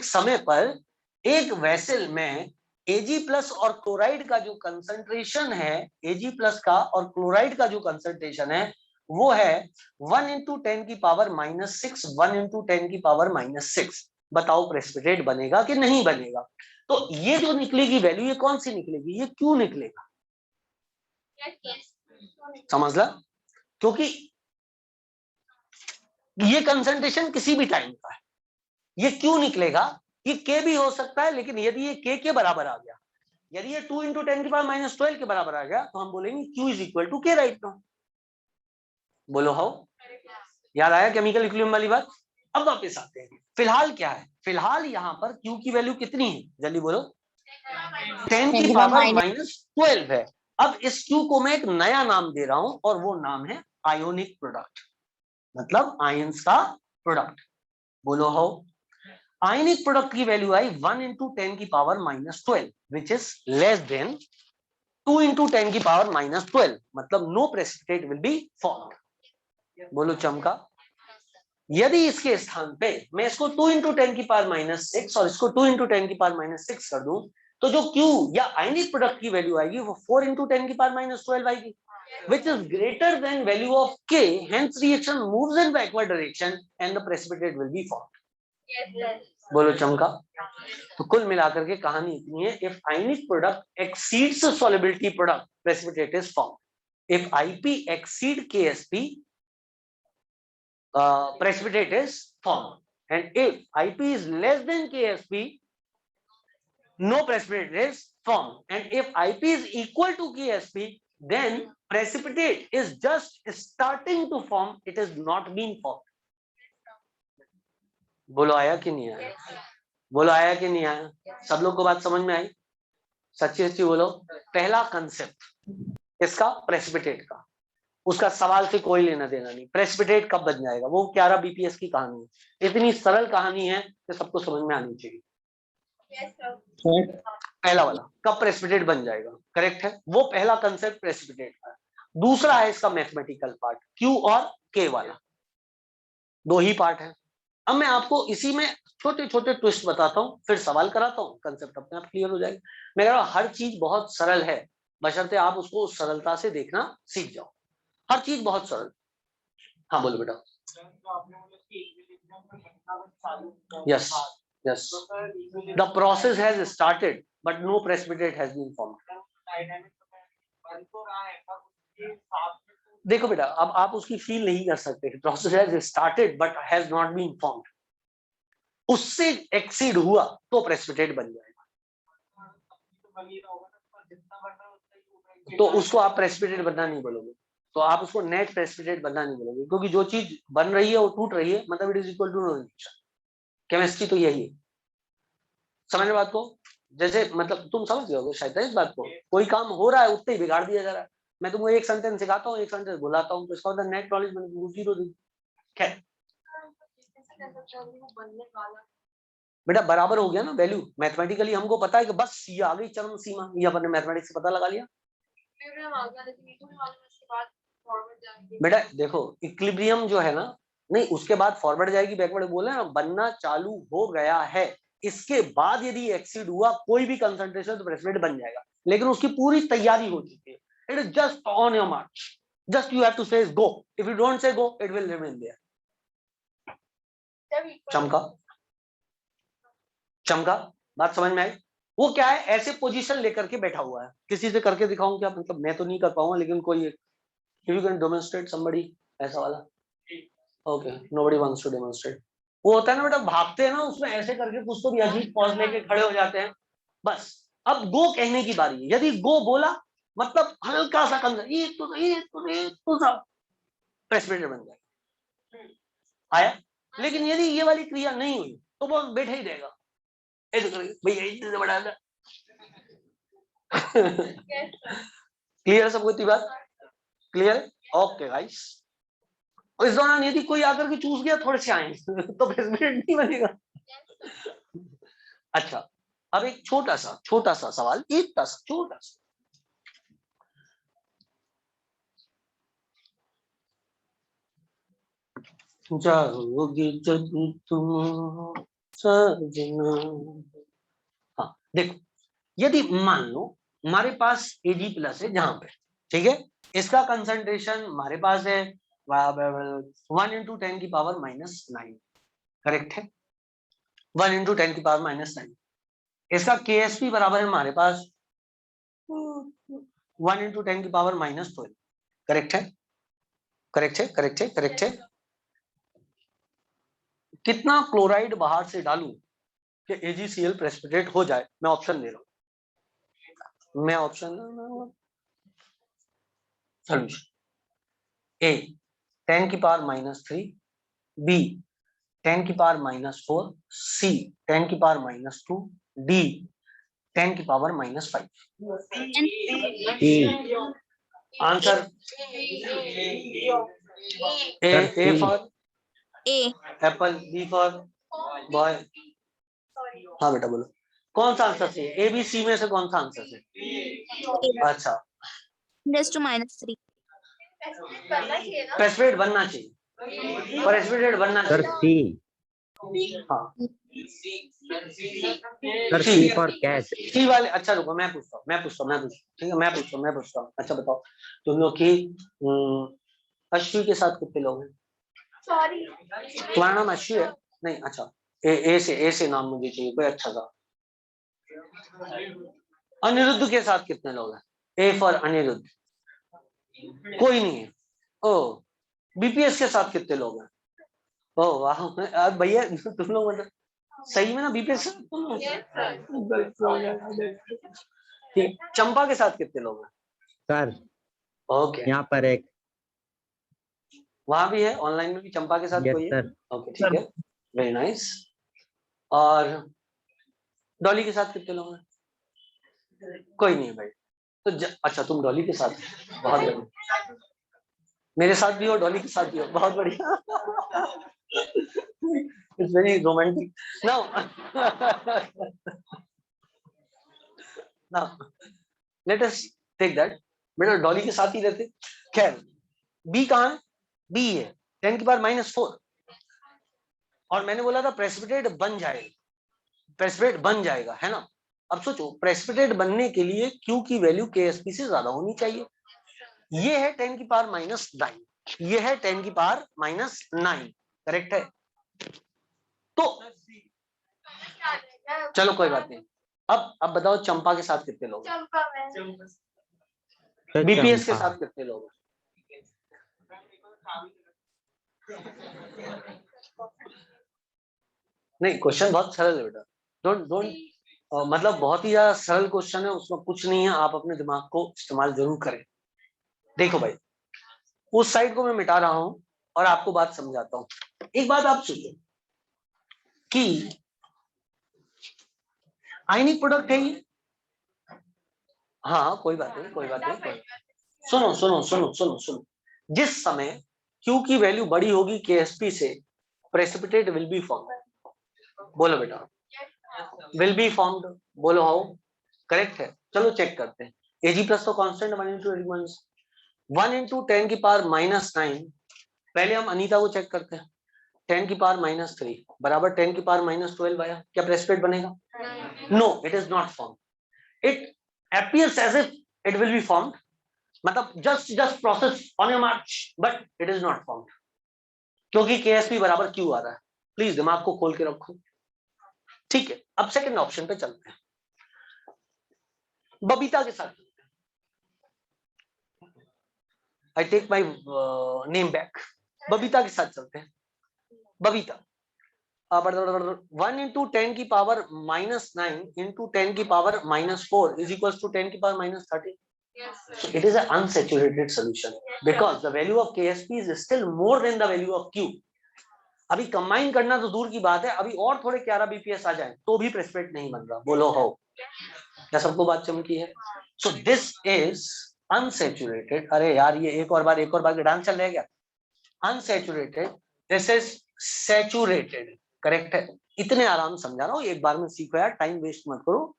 समय पर एक वेसल में Ag+ और क्लोराइड का जो कंसंट्रेशन है, Ag+ का और क्लोराइड का जो कंसंट्रेशन है वो है 1 × 10⁻⁻6, 1 × 10⁻⁻6। बताओ प्रेसिपिटेट बनेगा कि नहीं बनेगा? तो ये जो निकलेगी वैल्यू, ये कौन सी निकलेगी? ये क्यू निकलेगा। समझ ला, क्योंकि ये कंसंट्रेशन किसी भी टाइम का है। ये क्यों निकलेगा? ये के भी हो सकता है, लेकिन यदि ये के बराबर आ गया, यदि ये 2 × 10⁻12 के बराबर आ गया, तो हम बोलेंगे Q इज इक्वल टू के राइट नाउ। बोलो हाउ? याद आया केमिकल इक्विलिब्रियम वाली बात? अब वापस आते हैं, फिलहाल क्या है? फिलहाल यहाँ पर Q की वैल्यू कितनी है? जल्दी बोलो। 10⁻12 है। अब इस Q को मैं एक नया नाम दे रहा हूं, और वो नाम है आयोनिक प्रोडक्ट, मतलब आयंस का प्रोडक्ट। बोलो हाउ? आयनिक प्रोडक्ट की वैल्यू आई 1 × 10⁻12, विच इज लेस देन 2 × 10⁻12, मतलब no precipitate will be formed. बोलो चमका। यदि इसके स्थान पे मैं इसको 2 × 10⁻6 और इसको 2 × 10⁻6 कर दूं, तो जो Q या आयनिक प्रोडक्ट की वैल्यू आएगी वो 4 × 10⁻12 आएगी, which is greater than value of K. Hence reaction moves in backward direction and the precipitate will be formed. बोलो चमका। तो कुल मिलाकर के कहानी इतनी है, if ionic product exceeds solubility product, precipitate is formed. If IP exceed KSP, precipitate is formed. And if IP is less than KSP, no precipitate is formed. And if IP is equal to KSP, then precipitate is just starting to form, it is not being formed. बोलो आया कि नहीं आया? बोलो आया कि नहीं आया? सब लोग को बात समझ में आई? सच्ची सच्ची बोलो। पहला कंसेप्ट इसका प्रेसिपिटेट का, उसका सवाल से कोई लेना देना नहीं। प्रेसिपिटेट कब बन जाएगा, वो 11 BPS की कहानी है, इतनी सरल कहानी है कि सबको समझ में आनी चाहिए। पहला वाला कब प्रेसिपिटेट बन जाएगा, करेक्ट है, वो पहला कंसेप्ट प्रेसिपिटेट का। दूसरा है इसका मैथमेटिकल पार्ट, Q और K वाला, दो ही पार्ट है। अब मैं आपको इसी में छोटे छोटे ट्विस्ट बताता हूँ, फिर सवाल कराता हूँ, कंसेप्ट अपने आप क्लियर हो जाएगा। मैं कह रहा हूँ हर चीज बहुत सरल है, बशर्ते आप उसको सरलता से देखना सीख जाओ। हर चीज बहुत सरल। हाँ बोलो बेटा। Yes yes, the process has started but no precipitate has been formed. देखो बेटा, अब आप उसकी फील नहीं कर सकते, process has started but has not been formed. उससे एक्सीड हुआ तो प्रेसिपिटेट बन जाएगा, तो उसको आप प्रेसिपिटेट बनना नहीं बोलोगे, तो आप उसको नेट प्रेसिपिटेट बनना नहीं बोलोगे, क्योंकि जो चीज बन रही है वो टूट रही है, मतलब it is equal to no reaction. Chemistry तो यही है, समझ बात को? जैसे मतलब तुम समझ गए शायद इस बात को, कोई काम हो रहा है उतने ही बिगाड़ दिया जा रहा है। मैं तुमको एक सेंटेंस सिखाता हूँ, एक सेंटेंस भुलाता हूँ, तो इसका मतलब नेट नॉलेज मैंने जीरो दी। खैर बेटा बराबर हो गया ना वैल्यू, मैथमेटिकली हमको पता है कि बस ये आ गई चरम सीमा, ये अपन ने मैथमेटिक्स से पता लगा लिया। बेटा देखो इक्विलिब्रियम जो है ना, नहीं उसके बाद फॉरवर्ड जाएगी बैकवर्ड, बोले ना बनना चालू हो गया है, इसके बाद यदि एक्सीड हुआ कोई भी कंसंट्रेशन तो प्रेसिपिटेट बन जाएगा, लेकिन उसकी पूरी तैयारी हो चुकी है। It is just on your march, just you have to say go, if you don't say go it will remain there. चमका चमका, बात समझ में आई? वो क्या है, ऐसे पोजीशन लेकर के बैठा हुआ है, किसी से करके दिखाऊं क्या? मतलब मैं तो नहीं कर पाऊंगा, लेकिन कोई if you can demonstrate somebody, ऐसा वाला। Okay, nobody wants to demonstrate। वो होता है ना बेटा, भागते हैं ना उसमें ऐसे करके कुछ तो भी अजीब पॉज लेके खड़े हो जाते हैं। बस अब गो कहने की बारी है, यदि गो बोला मतलब हल्का सा कंसर्न, एक तो सा प्रेसिपिटेट बन जाएगा, आया। लेकिन यदि ये वाली क्रिया नहीं हुई तो वो बैठे ही रहेगा, ऐसे करके भैया इतने से बढ़ा। क्लियर सबको इतनी बात? क्लियर? ओके गाइस, इस दौरान यदि कोई आकर के चूस गया थोड़े से आए तो प्रेसिपिटेट नहीं बनेगा। अच्छा, अब एक छोटा सा सवाल, इतना सा छोटा सा, जाओगे जब तुम सजना। हाँ देखो, यदि मान लो हमारे पास Ag+ है जहां पे, ठीक है, इसका कंसंट्रेशन हमारे पास है 1 × 10⁻⁹, करेक्ट है, 1 × 10⁻⁹। इसका KSP बराबर है हमारे पास 1 × 10⁻⁻12। करेक्ट है, करेक्ट है, करेक्ट है, करेक्ट है। कितना क्लोराइड बाहर से डालूं कि AgCl प्रेसिपिटेट हो जाए? मैं ऑप्शन दे रहा हूं, मैं option solution A 10⁻³ B 10⁻⁴ C 10⁻², D 10⁻⁵। Answer A for A. Apple, B for boy. हाँ बेटा बोलो, कौन सा आंसर सही है? ABC में से कौन सा आंसर सही? अच्छा, 10⁻³ प्रेसिपिटेट बनना चाहिए, प्रेसिपिटेट बनना सर चाहिए। सी, हाँ सर सी फॉर कैट। सी वाले। अच्छा रुको, मैं पूछता हूँ, ठीक है, मैं पूछता हूँ। अच्छा बताओ, तुम लोग की अश्वी के साथ कितने लोग हैं? सॉरी, तुम्हारा नाम अश्वी है? नहीं, अच्छा ए से नाम मुझे चाहिए कोई अच्छा सा। अनिरुद्ध के साथ कितने लोग हैं? ए फॉर अनिरुद्ध, कोई नहीं है। ओ, BPS के साथ कितने लोग हैं? ओ वाह भैया, तुम लोग मतलब सही में ना BPS। ठीक, चंपा के साथ कितने लोग हैं? सर ओके, यहाँ पर एक। वहां भी है, ऑनलाइन में भी चंपा के साथ यस कोई है? सर। ओके ठीक है, वेरी नाइस। और डॉली के साथ कितने लोग हैं? कोई नहीं है भाई। तो अच्छा तुम डॉली के साथ, बहुत बढ़िया। मेरे साथ भी हो, डॉली के साथ भी हो, बहुत बढ़िया। It's very romantic. Now let us take that, बेटा डॉली के साथ ही रहते। खैर, बी कहाँ है? बी है 10⁻⁴। और मैंने बोला था प्रेसिपिटेट बन जाएगा, प्रेसिपिटेट बन जाएगा, है ना? अब सोचो, प्रेसिपिटेट बनने के लिए Q की वैल्यू KSP से ज्यादा होनी चाहिए। ये है 10⁻⁹, ये है 10⁻⁹। करेक्ट है? तो चलो कोई बात नहीं। अब बताओ चंपा के साथ कितने लोग हैं? चंपा में सर BPS के चंपा। साथ कितने लोग हैं? नहीं, क्वेश्चन बहुत सरल है बेटा, डोंट मतलब बहुत ही ज्यादा सरल क्वेश्चन है, उसमें कुछ नहीं है, आप अपने दिमाग को इस्तेमाल जरूर करें। देखो भाई, उस साइड को मैं मिटा रहा हूं और आपको बात समझाता हूं। एक बात आप सोचो कि आयनिक प्रोडक्ट है ये। हाँ कोई बात नहीं, कोई बात नहीं, सुनो सुनो सुनो सुनो सुनो, जिस समय Q की वैल्यू बड़ी होगी KSP से, प्रेसिपिटेट विल बी फॉर्म्ड। बोलो बेटा, विल बी फॉर्म्ड, बोलो हाउ। करेक्ट है, चलो चेक करते हैं। Ag+ तो कांस्टेंट 1 × 10⁻⁹ पहले हम अनीता को चेक करते हैं। 10⁻³ बराबर 10⁻12 आया, क्या प्रेसिपिटेट बनेगा? No, it is not formed. It appears as if it will be formed, मतलब just process on your march, but it is not formed, क्योंकि KSP बराबर Q आ रहा है। प्लीज दिमाग को खोल के रखो, ठीक है? अब सेकंड ऑप्शन पे चलते हैं, बबीता के साथ। I take my name back, Babita के साथ चलते हैं। Babita 1 × 10⁻⁻9 × 10⁻⁻4 is equals to 10⁻⁻30. So it is an unsaturated solution because the value of KSP is still more than the value of Q. अभी कंबाइन करना तो दूर की बात है, अभी और थोड़े 11 BPS आ जाए तो भी प्रेसिपिटेट नहीं बन रहा। बोलो हो, क्या सबको बात चमकी है? So this is unsaturated. अरे यार ये एक और बार डांस चल रहा है क्या? Unsaturated, this is saturated. Correct है? इतने आराम समझा रहा हूँ, एक बार में सीखो यार, टाइम वेस्ट मत करो।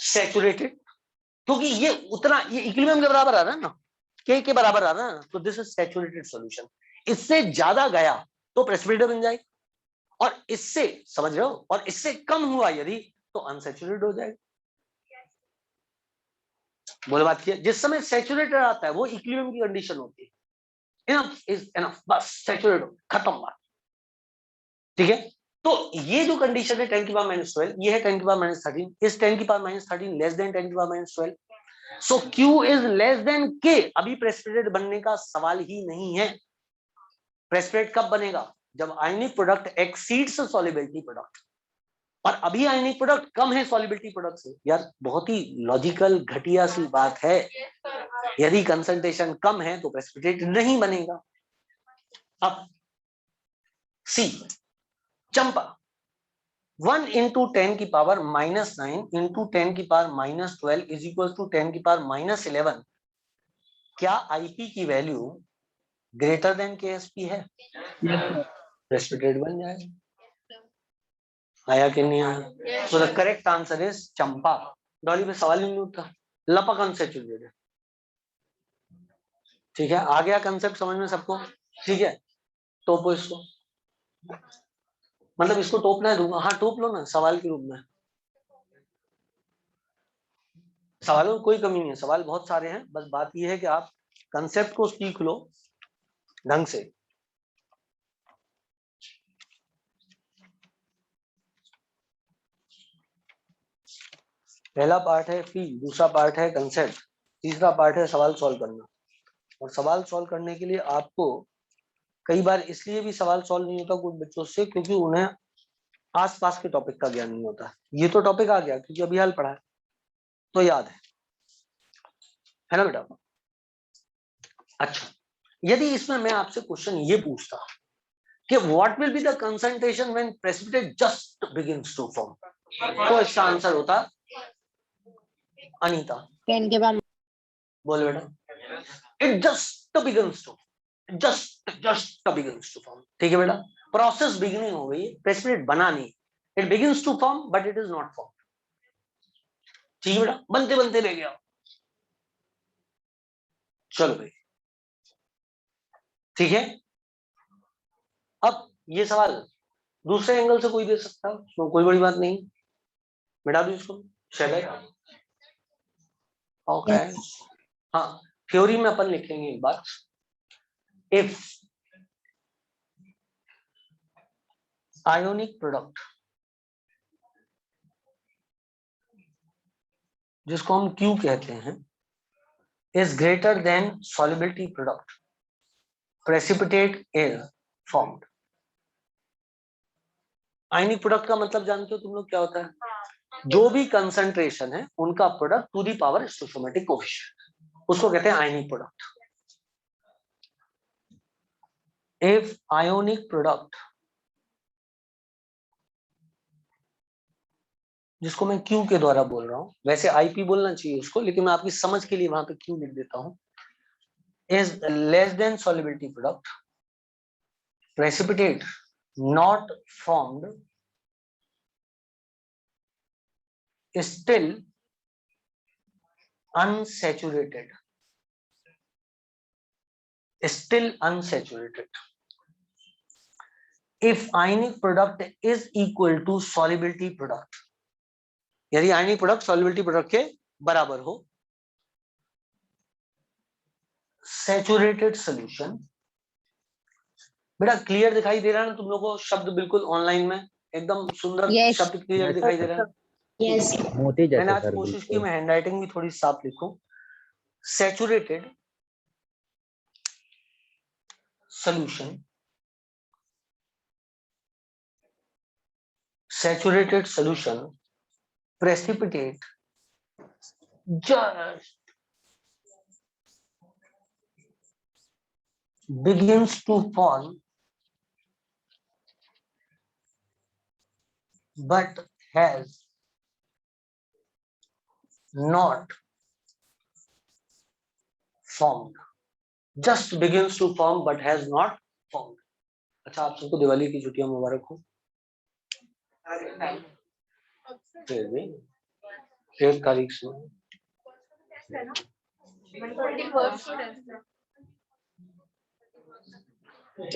सैचुरेटेड, क्योंकि ये उतना, ये इक्विलिब्रियम के बराबर आ रहा है ना, के बराबर आ रहा है ना, तो दिस इज सैचुरेटेड सॉल्यूशन। इससे ज्यादा गया तो प्रेसिपिटेट बन जाएगा, और इससे, समझ रहे हो, और इससे कम हुआ यदि तो अनसैचुरेटेड हो जाएगा। बोले बात किया, जिस समय सैचुरेटेड आता है वो इक्विलिब्रियम की कंडीशन होती है, इनफ इज इनफ, बस सैचुरेट, खत्म बात, ठीक है? तो ये जो कंडीशन है 10 की पावर माइनस 12, ये है 10 की पावर माइनस 13, इस 10 की पावर माइनस 13 लेस देन 10 की power minus 12, so Q is less then K। अभी प्रेसिपिटेट बनने का सवाल ही नहीं है। प्रेसिपिटेट कब बनेगा? जब ionic product exceeds solubility product, और अभी आयनिक प्रोडक्ट कम है सॉल्युबिलिटी प्रोडक्ट से। यार बहुत ही लॉजिकल घटिया सी बात है, यदि कंसंट्रेशन कम है तो प्रेसिपिटेट नहीं बनेगा। अब सी, चंपा 1 इंटू 10 की पावर माइनस 9 इंटू 10 की power minus 12 is equal to 10 की पावर माइनस 11। क्या आईपी की वैल्यू ग्रेटर देन केएसपी है? प्रेसिपिटेट बन जाएगा। आया कि नहीं आया? So the correct answer is Champa. Dolly पे सवाल ही नहीं उठता, लपक अनसैचुरेटेड। ठीक है, आ गया कंसेप्ट समझ में सबको? ठीक है, टोपो इसको, मतलब इसको टोपना है, दूंगा। हाँ टोप लो ना सवाल के रूप में। सवालों में कोई कमी नहीं है, सवाल बहुत सारे हैं, बस बात यह है कि आप कंसेप्ट को सीख लो ढंग से। पहला पार्ट है फील, दूसरा पार्ट है कंसेप्ट, तीसरा पार्ट है सवाल सॉल्व करना। और सवाल सॉल्व करने के लिए आपको कई बार इसलिए भी सवाल सॉल्व नहीं होता कुछ बच्चों से, क्योंकि उन्हें आसपास के टॉपिक का ज्ञान नहीं होता। ये तो टॉपिक आ गया क्योंकि अभी हाल पढ़ा है तो याद है ना बेटा? अच्छा, यदि इसमें मैं आपसे क्वेश्चन ये पूछता कि what will be the concentration when precipitate just begins to form, तो इसका आंसर होता अनीता। 10 के बाद बोल बेटा, it just begins to, just begins to form. ठीक है बेटा, प्रोसेस बिगिनिंग हो गई, प्रेसिपिटेट बना नहीं, it begins to form but it is not form. ठीक है बेटा, बनते बनते रह गया। चलो भाई, ठीक है। अब ये सवाल दूसरे एंगल से कोई दे सकता है, तो कोई बड़ी बात नहीं, मिटा दो इसको, चले। ओके, हाँ थ्योरी में अपन लिखेंगे एक बात, इफ आयोनिक प्रोडक्ट, जिसको हम Q कहते हैं, is greater than solubility product, precipitate is formed. Ionic product का मतलब जानते हो तुम लोग क्या होता है? जो भी कंसंट्रेशन है उनका product to the power stoichiometric coefficient, उसको कहते हैं ionic product. If ionic product, जिसको मैं Q के द्वारा बोल रहा हूं, वैसे आईपी बोलना चाहिए उसको, लेकिन मैं आपकी समझ के लिए वहां पे Q लिख देता हूं, is less then solubility product, precipitate not formed, still unsaturated, still unsaturated. If ionic product is equal to solubility product, यदि ionic product solubility product के बराबर हो, saturated solution, बेटा क्लियर दिखाई दे रहा है ना तुम लोगों को? शब्द बिल्कुल ऑनलाइन में एकदम सुंदर शब्द क्लियर दिखाई दे रहा है। यस मोती मैंने जैसे आज सर कोशिश की बिल्कुल। मैं हैंडराइटिंग भी थोड़ी साफ लिखूं। Saturated solution, saturated solution precipitate just begins to fall but has not formed, just begins to form but has not formed। अच्छा, आप सबको दिवाली की छुट्टियां मुबारक हो। फिर भी 1 तारीख से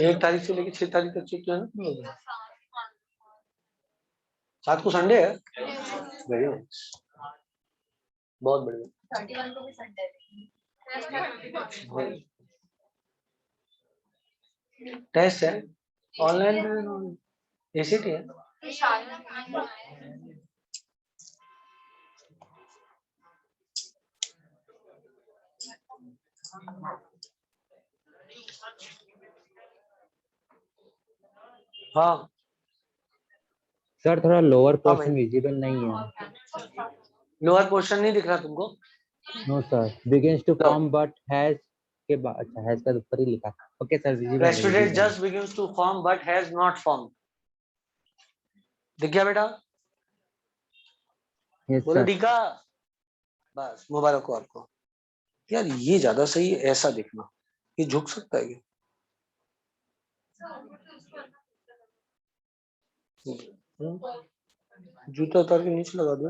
1 तारीख से लेकर 6 तारीख तक छुट्टियां ना तुम लोग? 7 को संडे है? वेरी नाइस, बहुत बढ़िया। टेस्ट है ऑनलाइन, एसीटी है। हाँ सर थोड़ा लोअर हाँ पोर्शन भाई, विजिबल नहीं है। लोअर पोर्शन नहीं दिख रहा तुमको? नो सर, बिगिंस टू लो, फॉर्म बट हैज के बाद, अच्छा हैज का ऊपर ही लिखा। ओके सर, विजिबल है, प्रेसिपिटेट विजिबल है। Just begins to form but has not form. दिख गया बेटा? यस बोलो सर। डीका। बस मुबारक हो आपको। यार ये ज्यादा सही है ऐसा दिखना। ये झुक सकता है क्या? जूता उतार के नीचे लगा दो।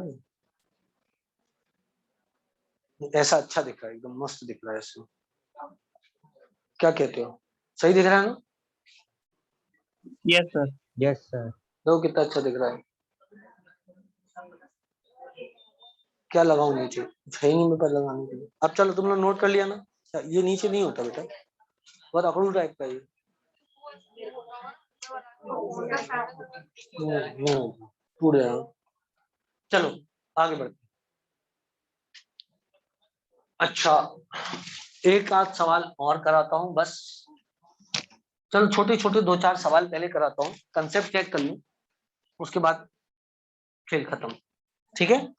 ऐसा अच्छा दिख रहा है, एकदम मस्त दिख रहा है ऐसे। क्या कहते हो? सही दिख रहा है ना? Yes sir. Yes sir. देखो कितना अच्छा दिख रहा है। क्या लगाऊं नीचे? है ही नहीं मेरे पास लगाने के लिए। अब चलो तुम लोग नोट कर लिया ना, ये नीचे नहीं होता बेटा, बहुत अकड़ू टाइप का ये। टूट गया। चलो आगे बढ़ते। अच्छा, एक आध सवाल और कराता हूं बस। चलो छोटे छोटे दो चार सवाल पहले कराता हूँ, कंसेप्ट चेक कर लूं, उसके बाद खेल खत्म। ठीक है?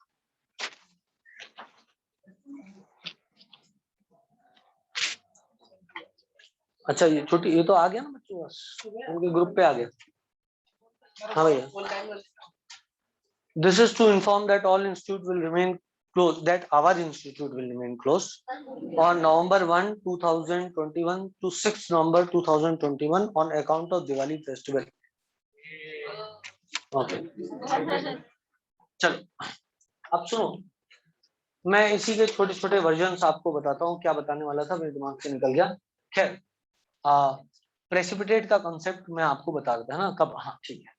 अच्छा ये छोटी, ये तो आ गया ना बच्चों, बस उनके ग्रुप पे आ गया। हाँ भैया, this is to inform that all institute will remain closed, that our institute will remain closed on November 1, 2021 to 6 November 2021 on account of Diwali festival. Okay. चलो अब सुनो, मैं इसी के छोटे छोटे वर्जन्स आपको बताता हूँ। क्या बताने वाला था मेरे दिमाग से निकल गया। खैर, प्रेसिपिटेट का कॉन्सेप्ट मैं आपको बता देता है ना कब। हाँ ठीक है,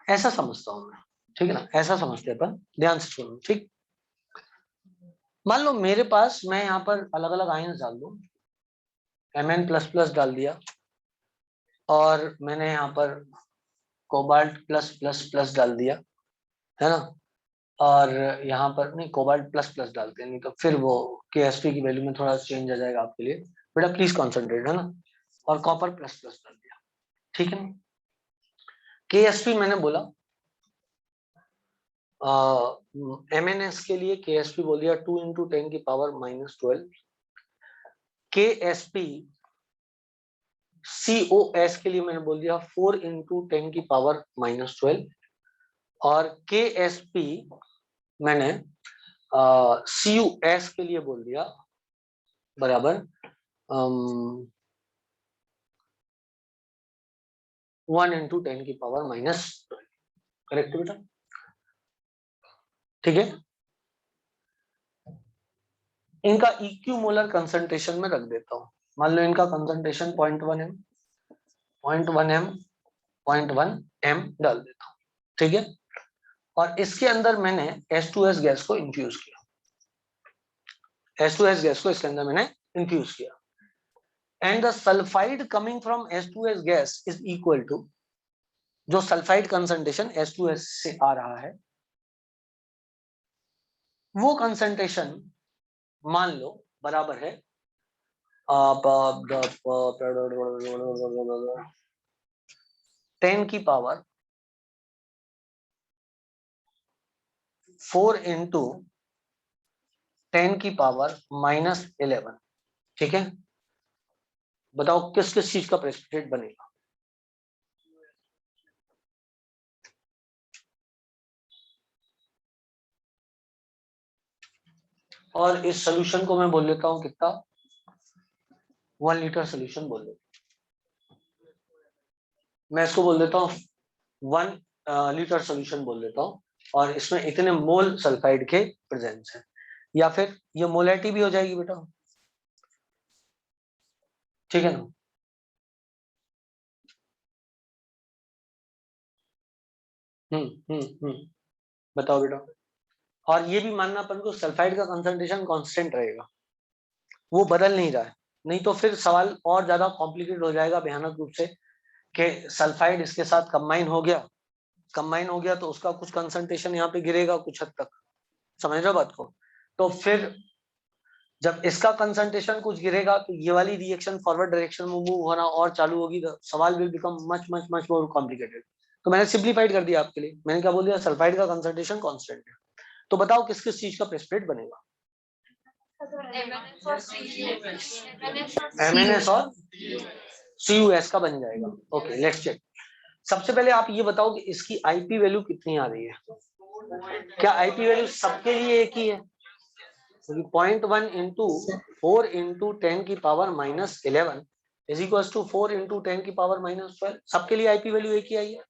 ऐसा समझता हूँ मैं, ठीक है ना, ऐसा समझते हैं अपन, ध्यान से सुनो। ठीक, मान लो मेरे पास, मैं यहाँ पर अलग अलग आयन्स डाल दूं, Mn++ डाल दिया, और मैंने यहाँ पर कोबाल्ट+++ डाल दिया, है ना, और यहाँ पर नहीं, कोबाल्ट++ डालते हैं, नहीं तो फिर वो Ksp की वैल्यू में थोड़ा चेंज आ जाएगा आपके लिए। बेटा प्लीज कॉन्सेंट्रेट, है ना, और कॉपर++ डाल दिया, ठीक है ना। Ksp मैंने बोला, MnS के लिए Ksp बोल दिया 2 × 10⁻⁻12। Ksp COS के लिए मैंने बोल दिया 4 × 10⁻⁻12। और Ksp मैंने CUS के लिए बोल दिया बराबर 1 × 10⁻⁻12। करेक्ट बेटा? ठीक है, इनका इक्यू मोलर कंसंट्रेशन में रख देता हूं। मान लो इनका कंसंट्रेशन 0.1 m, 0.1 m, 0.1 m डाल देता हूं, ठीक है। और इसके अंदर मैंने H2S गैस को इन्फ्यूज किया, H2S गैस को इसके अंदर मैंने इन्फ्यूज किया, and the sulphide coming from H2S gas is equal to, जो सल्फाइड कंसंट्रेशन H2S से आ रहा है वो कंसंट्रेशन मान लो बराबर है 10⁻⁴ × 10⁻⁻11। ठीक है, बताओ किस किस चीज का प्रेसिपिटेट बनेगा? और इस सोल्यूशन को मैं बोल लेता हूं कितना, 1 लीटर सोल्यूशन बोल देता हूं। मैं इसको बोल देता हूँ 1 लीटर सोल्यूशन बोल देता हूँ, और इसमें इतने मोल सल्फाइड के प्रेजेंस है, या फिर ये मोलैरिटी भी हो जाएगी बेटा, ठीक है ना। बताओ बेटा। और ये भी मानना अपन को सल्फाइड का कंसंट्रेशन कांस्टेंट रहेगा, वो बदल नहीं रहा है, नहीं तो फिर सवाल और ज्यादा कॉम्प्लिकेटेड हो जाएगा भयानक रूप से, कि सल्फाइड इसके साथ कंबाइन हो गया कंबाइन हो गया तो उसका कुछ कंसंट्रेशन यहाँ पे गिरेगा कुछ हद तक, समझ रहे हो बात को। तो फिर जब इसका कंसंट्रेशन कुछ गिरेगा तो ये वाली रिएक्शन फॉरवर्ड डायरेक्शन में मूव होना और चालू होगी, तो सवाल will become much much much more complicated. तो मैंने सिंप्लीफाइड कर दिया आपके लिए, मैंने क्या बोल दिया, सल्फाइड का कंसंट्रेशन कांस्टेंट है। तो बताओ किस किस चीज का प्रेसिपिटेट बनेगा? MnS और CuS का बन जाएगा। Okay let's check. सबसे पहले आप ये बताओ कि इसकी आईपी वैल्यू कितनी आ रही है? क्या आईपी वैल्यू सबके लिए एक ही है? 0.1 इंटू 4 इंटू 10 की power -11 is equal to 4 into 10 की पावर -12। सबके लिए आईपी वैल्यू एक ही आई है।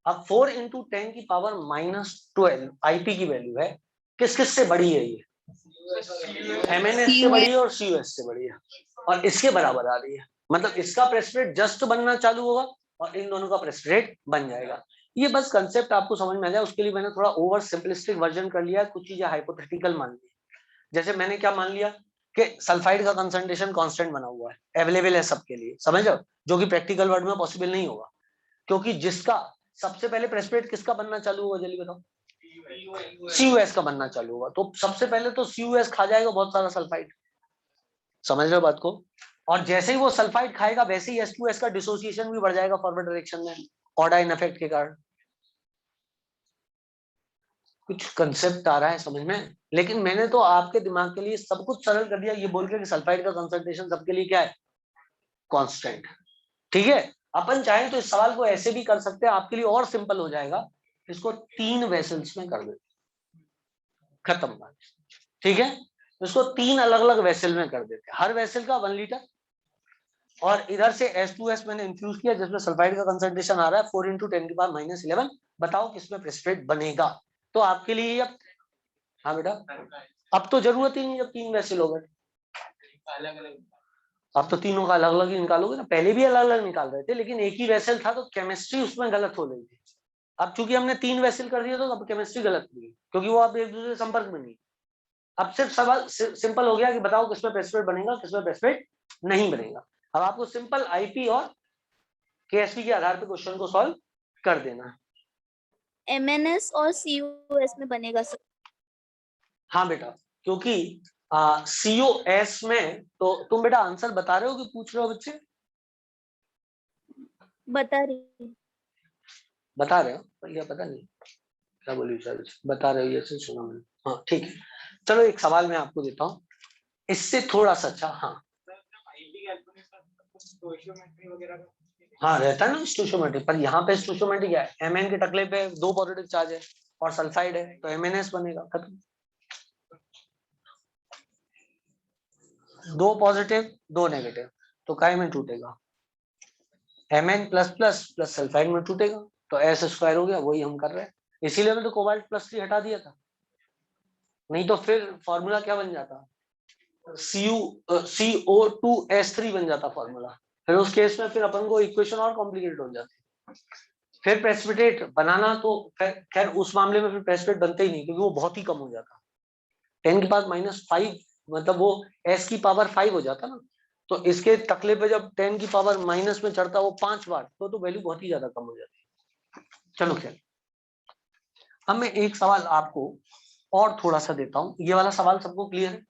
अब 4 इंटू 10 की पावर -12 आईपी की वैल्यू है, किस किस से बड़ी है ये? MnS से बड़ी है और CuS से बड़ी है, और इसके बराबर आ रही है। मतलब इसका प्रेसिपिटेट जस्ट बनना चालू होगा और इन दोनों का प्रेसिपिटेट बन जाएगा। ये बस कंसेप्ट आपको समझ में आ जाए उसके लिए मैंने थोड़ा ओवर सिंपलिस्टिक वर्जन कर लिया है, कुछ चीजें हाइपोथेटिकल मान ली। जैसे मैंने क्या मान लिया कि सल्फाइड का कंसंट्रेशन कांस्टेंट बना हुआ है, अवेलेबल है सबके लिए, समझ लो, जो कि प्रैक्टिकल वर्ल्ड में पॉसिबल नहीं होगा, क्योंकि जिसका सबसे पहले प्रेसिपिटेट किसका बनना चालू होगा, जल्दी बताओ? CuS का बनना चालू होगा। तो सबसे पहले तो CuS खा जाएगा बहुत सारा सल्फाइड, समझ रहे हो बात को। और जैसे ही वो सल्फाइड खाएगा वैसे ही H2S का डिसोसिएशन भी बढ़ जाएगा फॉरवर्ड डायरेक्शन में, कॉडाइन इफेक्ट के कारण। कुछ कंसेप्ट आ रहा है समझ में? लेकिन मैंने तो आपके दिमाग के लिए सब कुछ सरल कर दिया, ये बोल के कि सल्फाइड का कंसंट्रेशन सबके लिए क्या है, कांस्टेंट। ठीक है, अपन चाहें तो इस सवाल को ऐसे भी कर सकते हैं, आपके लिए और सिंपल हो जाएगा, इसको 3 वेसल्स में कर देते, खत्म बात। ठीक है, इसको 3 अलग अलग वेसल में कर देते, हर वेसल का 1 लीटर, और इधर से H2S मैंने इंफ्यूज किया जिसमें सल्फाइड का कंसंट्रेशन आ रहा है 4 इंटू 10 की पावर -11। बताओ किसमें प्रेसिपिटेट बनेगा? तो आपके लिए अब, हाँ बेटा, अब तो जरूरत ही नहीं, जब 3 वेसल हो गए अब तो तीनों का अलग अलग ही निकालोगे ना। पहले भी अलग अलग निकाल रहे थे लेकिन एक ही वेसल था तो केमिस्ट्री उसमें गलत हो रही थी। अब चूंकि हमने 3 वेसल कर दिया तो अब केमिस्ट्री गलत हुई, क्योंकि वो अब एक दूसरे के संपर्क में नहीं। अब सिर्फ सवाल सिंपल हो गया कि बताओ किसमें प्रेसिपिटेट बनेगा, किसमें प्रेसिपिटेट नहीं बनेगा। अब आपको सिंपल आईपी और केएसपी के आधार पर क्वेश्चन को सॉल्व कर देना है। MnS और CuS में बनेगा सर। हाँ बेटा, क्योंकि COS में तो तुम बेटा आंसर बता रहे हो कि पूछ रहे हो बच्चे? बता रही। बता रहे हो या पता नहीं क्या बोली सर, बता रहे हो ये सुना मैंने। हाँ ठीक है, चलो एक सवाल मैं आपको देता हूँ इससे थोड़ा सा अच्छा। हाँ रहता है ना स्टोइचियोमेट्रिक, पर यहाँ पे स्टोइचियोमेट्रिक क्या है, Mn के टकले पे 2 पॉजिटिव चार्ज है और सल्फाइड है तो MnS बनेगा, खत्म। 2 पॉजिटिव 2 नेगेटिव तो काय में टूटेगा, Mn plus plus plus sulphide में टूटेगा तो S स्क्वायर हो गया, वही हम कर रहे हैं। इसीलिए मैंने तो कोबाल्ट +3 हटा दिया था, नहीं तो फिर फॉर्मूला क्या बन जाता, CO2S3 बन जाता फॉर्मूला। फिर उस केस में फिर अपन को इक्वेशन और कॉम्प्लिकेटेड हो जाती। फिर प्रेसिपिटेट बनाना तो खैर उस मामले में फिर प्रेसिपिटेट बनते ही नहीं, क्योंकि वो बहुत ही कम हो जाता, 10 की पावर -5, मतलब वो S की पावर 5 हो जाता ना। तो इसके टकले पे जब 10 की पावर माइनस में चढ़ता वो 5 बार, तो वैल्यू बहुत ही ज्यादा कम हो जाती है। चलो खैर, अब मैं एक सवाल आपको और थोड़ा सा देता हूँ। ये वाला सवाल सबको क्लियर है?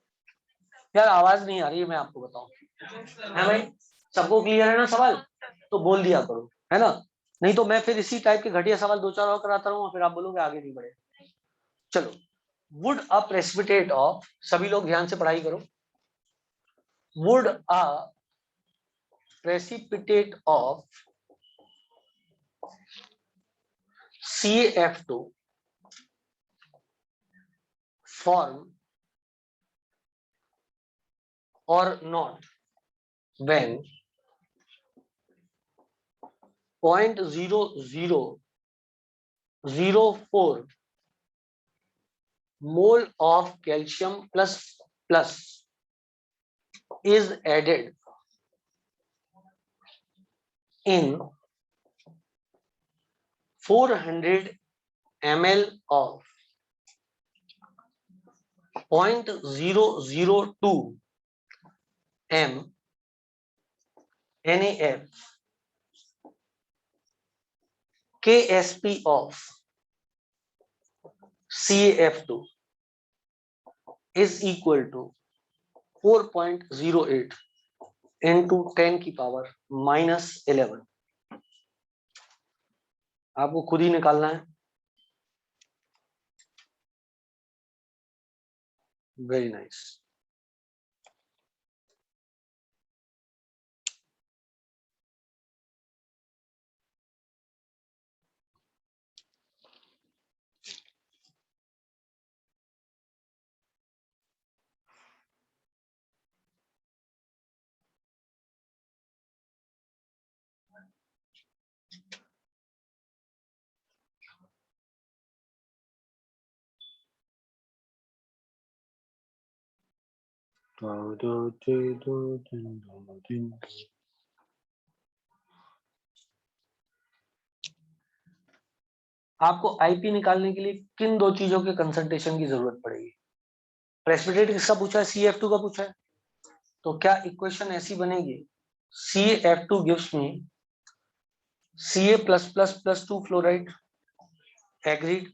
यार आवाज नहीं आ रही है, मैं आपको बताऊं, है भाई? सबको क्लियर है ना सवाल? तो बोल दिया करो, है ना, नहीं तो मैं फिर इसी टाइप के घटिया सवाल 2-4 और कराता रहूंगा, फिर आप बोलोगे आगे नहीं बढ़े। चलो, वुड अ प्रेसिपिटेट ऑफ, सभी लोग ध्यान से पढ़ाई करो, would a precipitate of CaF2 form or not when 0.0004 mole of calcium plus is added in 400 ml of 0.002 m NaF KSP of CaF2 is equal to 4.08 into 10 की power -11। आपको खुद ही निकालना है। Very nice. आपको आईपी निकालने के लिए किन दो चीजों के कंसंट्रेशन की जरूरत पड़ेगी? प्रेसिपिटेट किसका पूछा है? CF2 का पूछा है। तो क्या इक्वेशन ऐसी बनेगी, CF2 gives me Ca+++2 fluoride, agreed.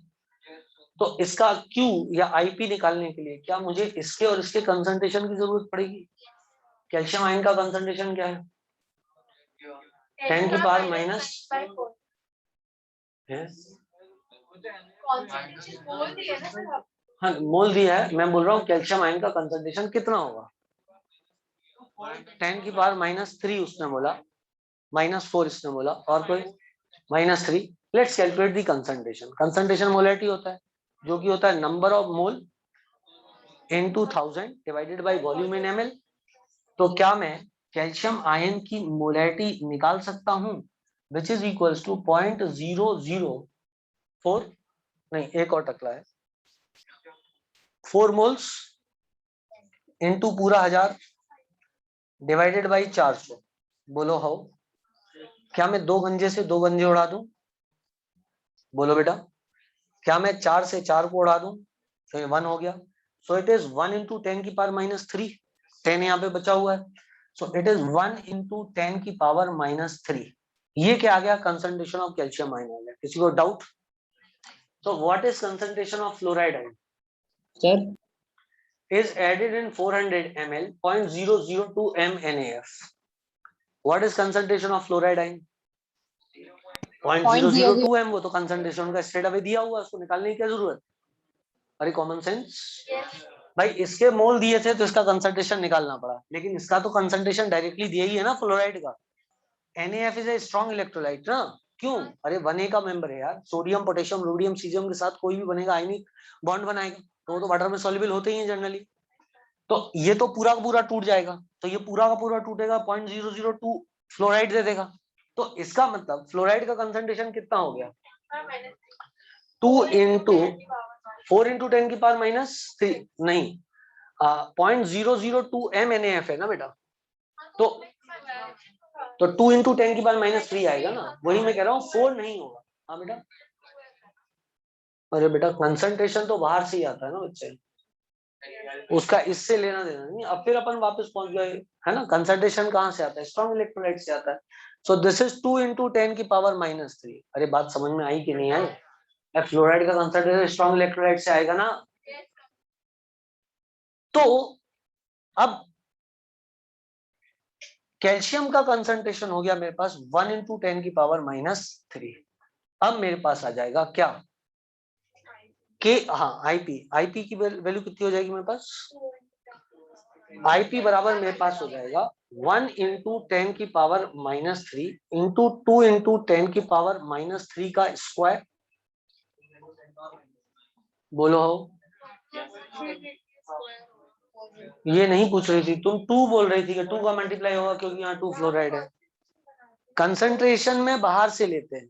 तो इसका Q या IP निकालने के लिए क्या मुझे इसके और इसके कंसंट्रेशन की जरूरत पड़ेगी? कैल्शियम आयन का कंसंट्रेशन क्या है? 10 की पावर माइनस हाँ मोल दिया है। मैं बोल रहा हूँ कैल्शियम आयन का कंसंट्रेशन कितना होगा? 10 की पावर -3 उसने बोला, -4 इसने बोला, और कोई -3। Let's calculate the concentration. Concentration molarity होता है जो कि होता है number of mole into 1000 divided by volume in ml। तो क्या मैं कैल्शियम आयन की मोलैरिटी निकाल सकता हूं, विच इज इक्वल्स टू 0.004, नहीं एक और टकला है, 4 मोल्स इनटू पूरा 1000 डिवाइडेड बाई 400। बोलो हाउ? क्या मैं 2 गंजे से 2 गंजे उड़ा दूं? बोलो बेटा। क्या मैं 4 से 4 को उड़ा दूं? तो ये 1 हो गया। सो इट इज 1 इंटू 10 की पावर -3। 10 यहाँ पे बचा हुआ है। सो इट इज 1 इंटू 10 की पावर -3। ये क्या आ गया? कंसंट्रेशन ऑफ कैल्शियम आयन आ गया। किसी को डाउट? तो what is concentration of fluoride ion? Sir is added in 400 ml 0.002 mNAF. What is concentration of fluoride ion? 0.002 m। वो तो कंसंट्रेशन का स्ट्रेट अवे दिया हुआ, उसको निकालने की क्या जरूरत? अरे कॉमन सेंस। भाई इसके मोल दिए थे तो इसका कंसंट्रेशन निकालना पड़ा, लेकिन इसका तो कंसंट्रेशन डायरेक्टली दिया ही है ना फ्लोराइड का। NaF is a strong electrolyte ना। क्यों? अरे 1A का मेंबर है यार। सोडियम पोटेशियम रोडियम सीजियम के साथ कोई भी बनेगा, आयनिक बॉन्ड बनाएगा, तो वो तो वाटर में सॉल्युबल होते ही हैं जनरली। तो ये तो पूरा का पूरा टूट जाएगा, तो ये पूरा का पूरा टूटेगा, 0.002 फ्लोराइड दे देगा। तो इसका मतलब फ्लोराइड का कंसंट्रेशन कितना हो गया? 2 इंटू 4 इंटू 10 की पावर -3 नहीं 0.002 mNAF है ना बेटा। तो 2 इंटू 10 की पावर -3 आएगा ना। वही मैं कह रहा हूँ 4 नहीं होगा। हाँ बेटा। अरे बेटा कंसंट्रेशन तो बाहर से ही आता है ना बच्चे, उसका इससे लेना देना नहीं। अब फिर अपन वापस पहुंच गए है ना, कंसंट्रेशन कहाँ से आता है? स्ट्रॉन्ग इलेक्ट्रोलाइट से आता है। सो दिस इज 2 इंटू 10 की पावर -3। अरे बात समझ में आई कि नहीं आई? फ्लोराइड का कंसंट्रेशन स्ट्रॉन्ग इलेक्ट्रोलाइट से आएगा ना। तो अब कैल्शियम का कंसंट्रेशन हो गया मेरे पास 1 इंटू 10 की पावर -3। अब मेरे पास आ जाएगा क्या? के हाँ आईपी की वैल्यू कितनी हो जाएगी मेरे पास? आईपी बराबर मेरे पास हो जाएगा 1 इंटू 10 की पावर -3 इंटू 2 इंटू 10 की पावर -3 का स्क्वायर। बोलो हो। ये नहीं पूछ रही थी तुम, 2 बोल रही थी कि 2 का मल्टीप्लाई होगा क्योंकि यहाँ 2 फ्लोराइड है। कंसंट्रेशन में बाहर से लेते हैं,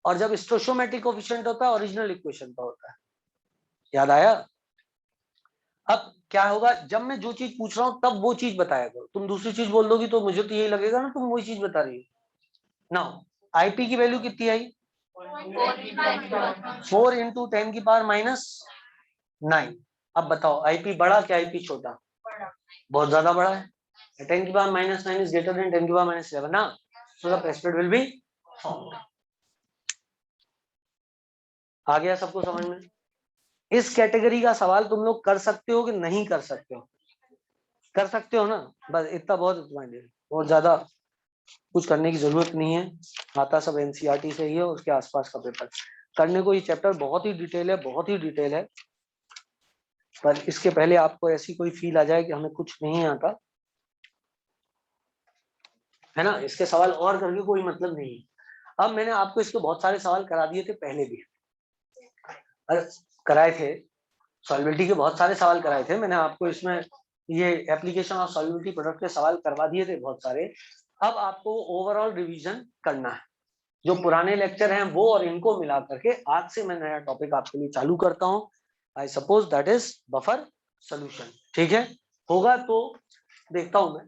और जब स्टोइचोमेट्रिक कोएफिशिएंट होता है ओरिजिनल इक्वेशन का होता है। याद आया? अब क्या होगा, जब मैं जो चीज पूछ रहा हूं तब वो चीज बताया करो। तुम दूसरी चीज बोल दोगी तो मुझे तो यही लगेगा ना तुम वही चीज बता रही हो ना। आईपी की वैल्यू कितनी आई? 4 इंटू 10 की पावर -9। अब बताओ आईपी बड़ा क्या आईपी छोटा? बहुत ज्यादा बड़ा है। 10 की पावर -9 इज ग्रेटर देन 10 की पावर -11 ना। So the precipitate will be formed. आ गया सबको समझ में? इस कैटेगरी का सवाल तुम लोग कर सकते हो कि नहीं कर सकते हो? कर सकते हो ना? बस इतना बहुत है तुम्हारे लिए, बहुत ज्यादा कुछ करने की जरूरत नहीं है। आता सब एनसीईआरटी से ही है, उसके आसपास का पेपर करने को। ये चैप्टर बहुत ही डिटेल है, बहुत ही डिटेल है, पर इसके पहले आपको ऐसी कोई फील आ जाए कि हमें कुछ नहीं आता है ना, इसके सवाल और करके कोई मतलब नहीं है। अब मैंने आपको इसके बहुत सारे सवाल करा दिए थे पहले भी, कराए थे, सॉल्युबिलिटी के बहुत सारे सवाल कराए थे मैंने आपको। इसमें ये एप्लीकेशन ऑफ सॉल्युबिलिटी प्रोडक्ट के सवाल करवा दिए थे बहुत सारे। अब आपको ओवरऑल रिवीजन करना है, जो पुराने लेक्चर हैं वो और इनको मिला करके आज से मैं नया टॉपिक आपके लिए चालू करता हूं। I suppose that is buffer solution. ठीक है, होगा तो देखता हूं मैं।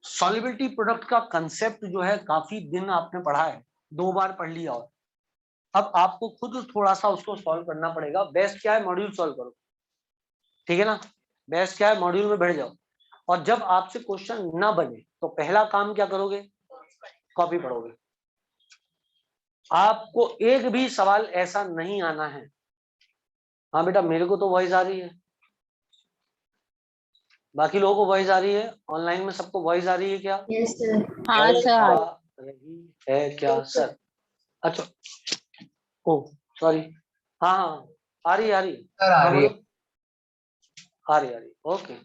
सॉल्युबिलिटी प्रोडक्ट का कंसेप्ट जो है काफी दिन आपने पढ़ा है, 2 बार पढ़ लिया, और अब आपको खुद थोड़ा सा उसको सॉल्व करना पड़ेगा। बेस्ट क्या है, मॉड्यूल सॉल्व करो, ठीक है ना? बेस्ट क्या है, मॉड्यूल में बैठ जाओ, और जब आपसे क्वेश्चन ना बने तो पहला काम क्या करोगे, कॉपी पढ़ोगे। आपको एक भी सवाल ऐसा नहीं आना है। हाँ बेटा, मेरे को तो वॉइस आ रही है, बाकी लोगों को वॉइस आ रही है, ऑनलाइन में सबको वॉइस आ रही है क्या? हाँ वॉइस सर। आ रही है क्या सर? अच्छा, ओ सॉरी, हाँ हाँ आ रही है, आ रही है। हाँ बोलो, आ रही है, ओके।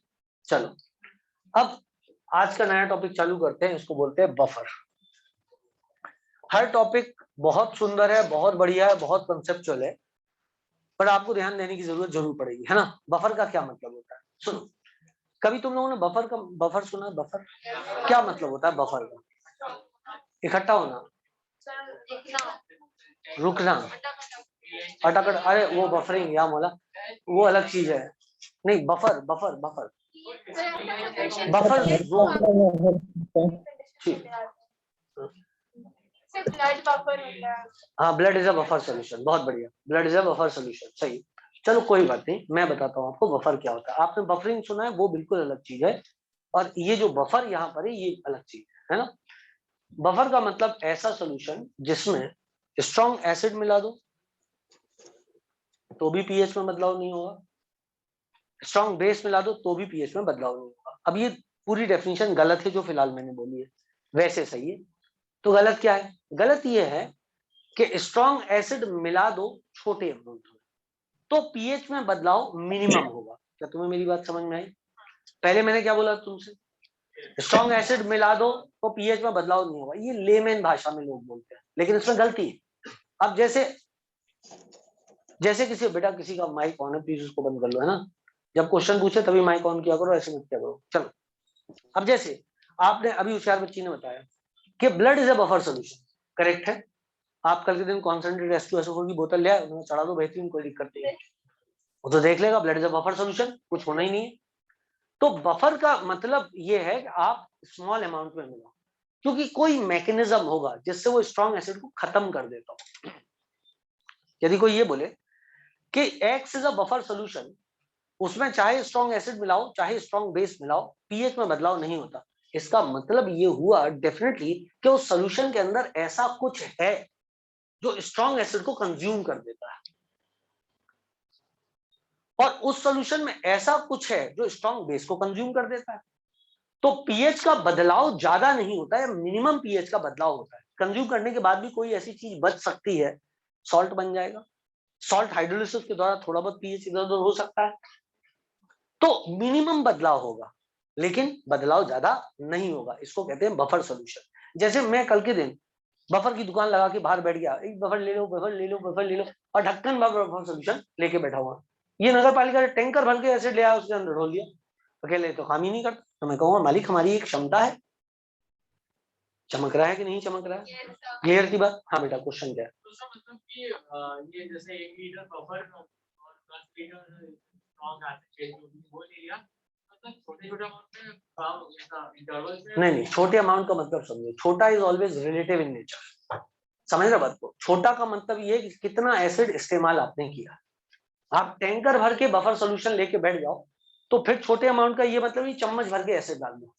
चलो अब आज का नया टॉपिक चालू करते हैं, इसको बोलते हैं बफर। हर टॉपिक बहुत सुंदर है, बहुत बढ़िया है, बहुत कंसेप्चुअल है, पर आपको ध्यान देने की जरूरत जरूर पड़ेगी, है ना? बफर का क्या मतलब होता है, सुनो। कभी तुम लोगों ने बफर सुना? बफर क्या मतलब होता है? बफर का इकट्ठा होना, रुकना, अटक, अरे वो बफरिंग या मौला, वो अलग चीज है। नहीं, buffer buffer buffer buffer zone. ठीक, ब्लड बफर होता है। हाँ, blood is a buffer solution, बहुत बढ़िया, blood is a buffer solution, सही। चलो कोई बात नहीं, मैं बताता हूँ आपको बफर क्या होता है। आपने बफरिंग सुना है, वो बिल्कुल अलग चीज है, और ये जो बफर यहाँ पर है ये अलग चीज है ना। बफर का मतलब ऐसा सोल्यूशन जिसमें स्ट्रॉन्ग एसिड मिला दो तो भी पीएच में बदलाव नहीं होगा, स्ट्रॉन्ग बेस मिला दो तो भी पीएच में बदलाव नहीं होगा। अब ये पूरी डेफिनेशन गलत है जो फिलहाल मैंने बोली है, वैसे सही है। तो गलत क्या है? गलत ये है कि स्ट्रॉन्ग एसिड मिला दो छोटे अमाउंट में तो पीएच में बदलाव मिनिमम होगा। क्या तुम्हें मेरी बात समझ में आई? पहले मैंने क्या बोला तुमसे, स्ट्रॉन्ग एसिड मिला दो तो पीएच में बदलाव नहीं होगा, ये लेमैन भाषा में लोग बोलते हैं, लेकिन इसमें गलती है। अब जैसे किसी बेटा किसी का माइक ऑन है, प्लीज उसको बंद कर लो, है ना? जब क्वेश्चन पूछे तभी माइक ऑन किया करो, ऐसे मत किया करो। चलो, अब जैसे आपने अभी होशियार बच्ची ने बताया कि blood is a buffer solution, correct है। आप कल के दिन कॉन्सेंट्रेट H2SO4 की बोतल ले आए, उन्हें चढ़ा दो, बेहतरीन, कोई दिक्कत नहीं है, वो तो देख लेगा blood is a buffer solution, कुछ होना ही नहीं है। तो बफर का मतलब ये है कि आप स्मॉल अमाउंट में मिलाओ, क्योंकि कोई मैकेनिज्म होगा जिससे वो स्ट्रॉन्ग एसिड को खत्म कर देता हो। यदि कोई ये बोले कि x is a buffer solution, उसमें चाहे स्ट्रॉन्ग एसिड मिलाओ चाहे स्ट्रॉन्ग बेस मिलाओ पीएच में बदलाव नहीं होता, इसका मतलब ये हुआ डेफिनेटली कि उस सोल्यूशन के अंदर ऐसा कुछ है जो स्ट्रॉन्ग एसिड को कंज्यूम कर देता है, और उस सोल्यूशन में ऐसा कुछ है जो स्ट्रॉन्ग बेस को कंज्यूम कर देता है। तो पीएच का बदलाव ज्यादा नहीं होता है, मिनिमम पीएच का बदलाव होता है। कंज्यूम करने के बाद भी कोई ऐसी चीज बच सकती है, सॉल्ट बन जाएगा, सॉल्ट हाइड्रोलिसिस के द्वारा थोड़ा बहुत पीएच इधर उधर हो सकता है, तो मिनिमम बदलाव होगा, लेकिन बदलाव ज्यादा नहीं होगा। इसको कहते हैं बफर सॉल्यूशन। जैसे मैं कल के दिन बफर की दुकान लगा के बाहर बैठ गया, एक बफर ले लो, बफर ले लो, बफर ले लो, और ढक्कन बफर सॉल्यूशन लेके बैठा हुआ। ये नगर पालिका ने टैंकर भर के एसिड ले आया, उसके अंदर ढोल दिया, अकेले तो काम ही नहीं करता। तो मैं कहूँगा मालिक हमारी एक क्षमता है, चमक रहा है कि नहीं चमक रहा है, क्लियर की बात। हाँ बेटा, क्वेश्चन क्या है? मतलब कि ये जैसे 1 लीटर बफर और 10 लीटर स्ट्रॉन्ग एसिड वो ले लिया, मतलब छोटे-छोटे अमाउंट में काम ऐसा इंटरवल से नहीं, छोटे अमाउंट का मतलब समझो, छोटा is always relative in nature, समझ रहे बात को? छोटा का मतलब ये कि कितना एसिड इस्तेमाल आपने किया। आप टैंकर भर के बफर सॉल्यूशन लेके बैठ जाओ, तो फिर छोटे अमाउंट का ये मतलब नहीं चम्मच भर के एसिड डाल दो,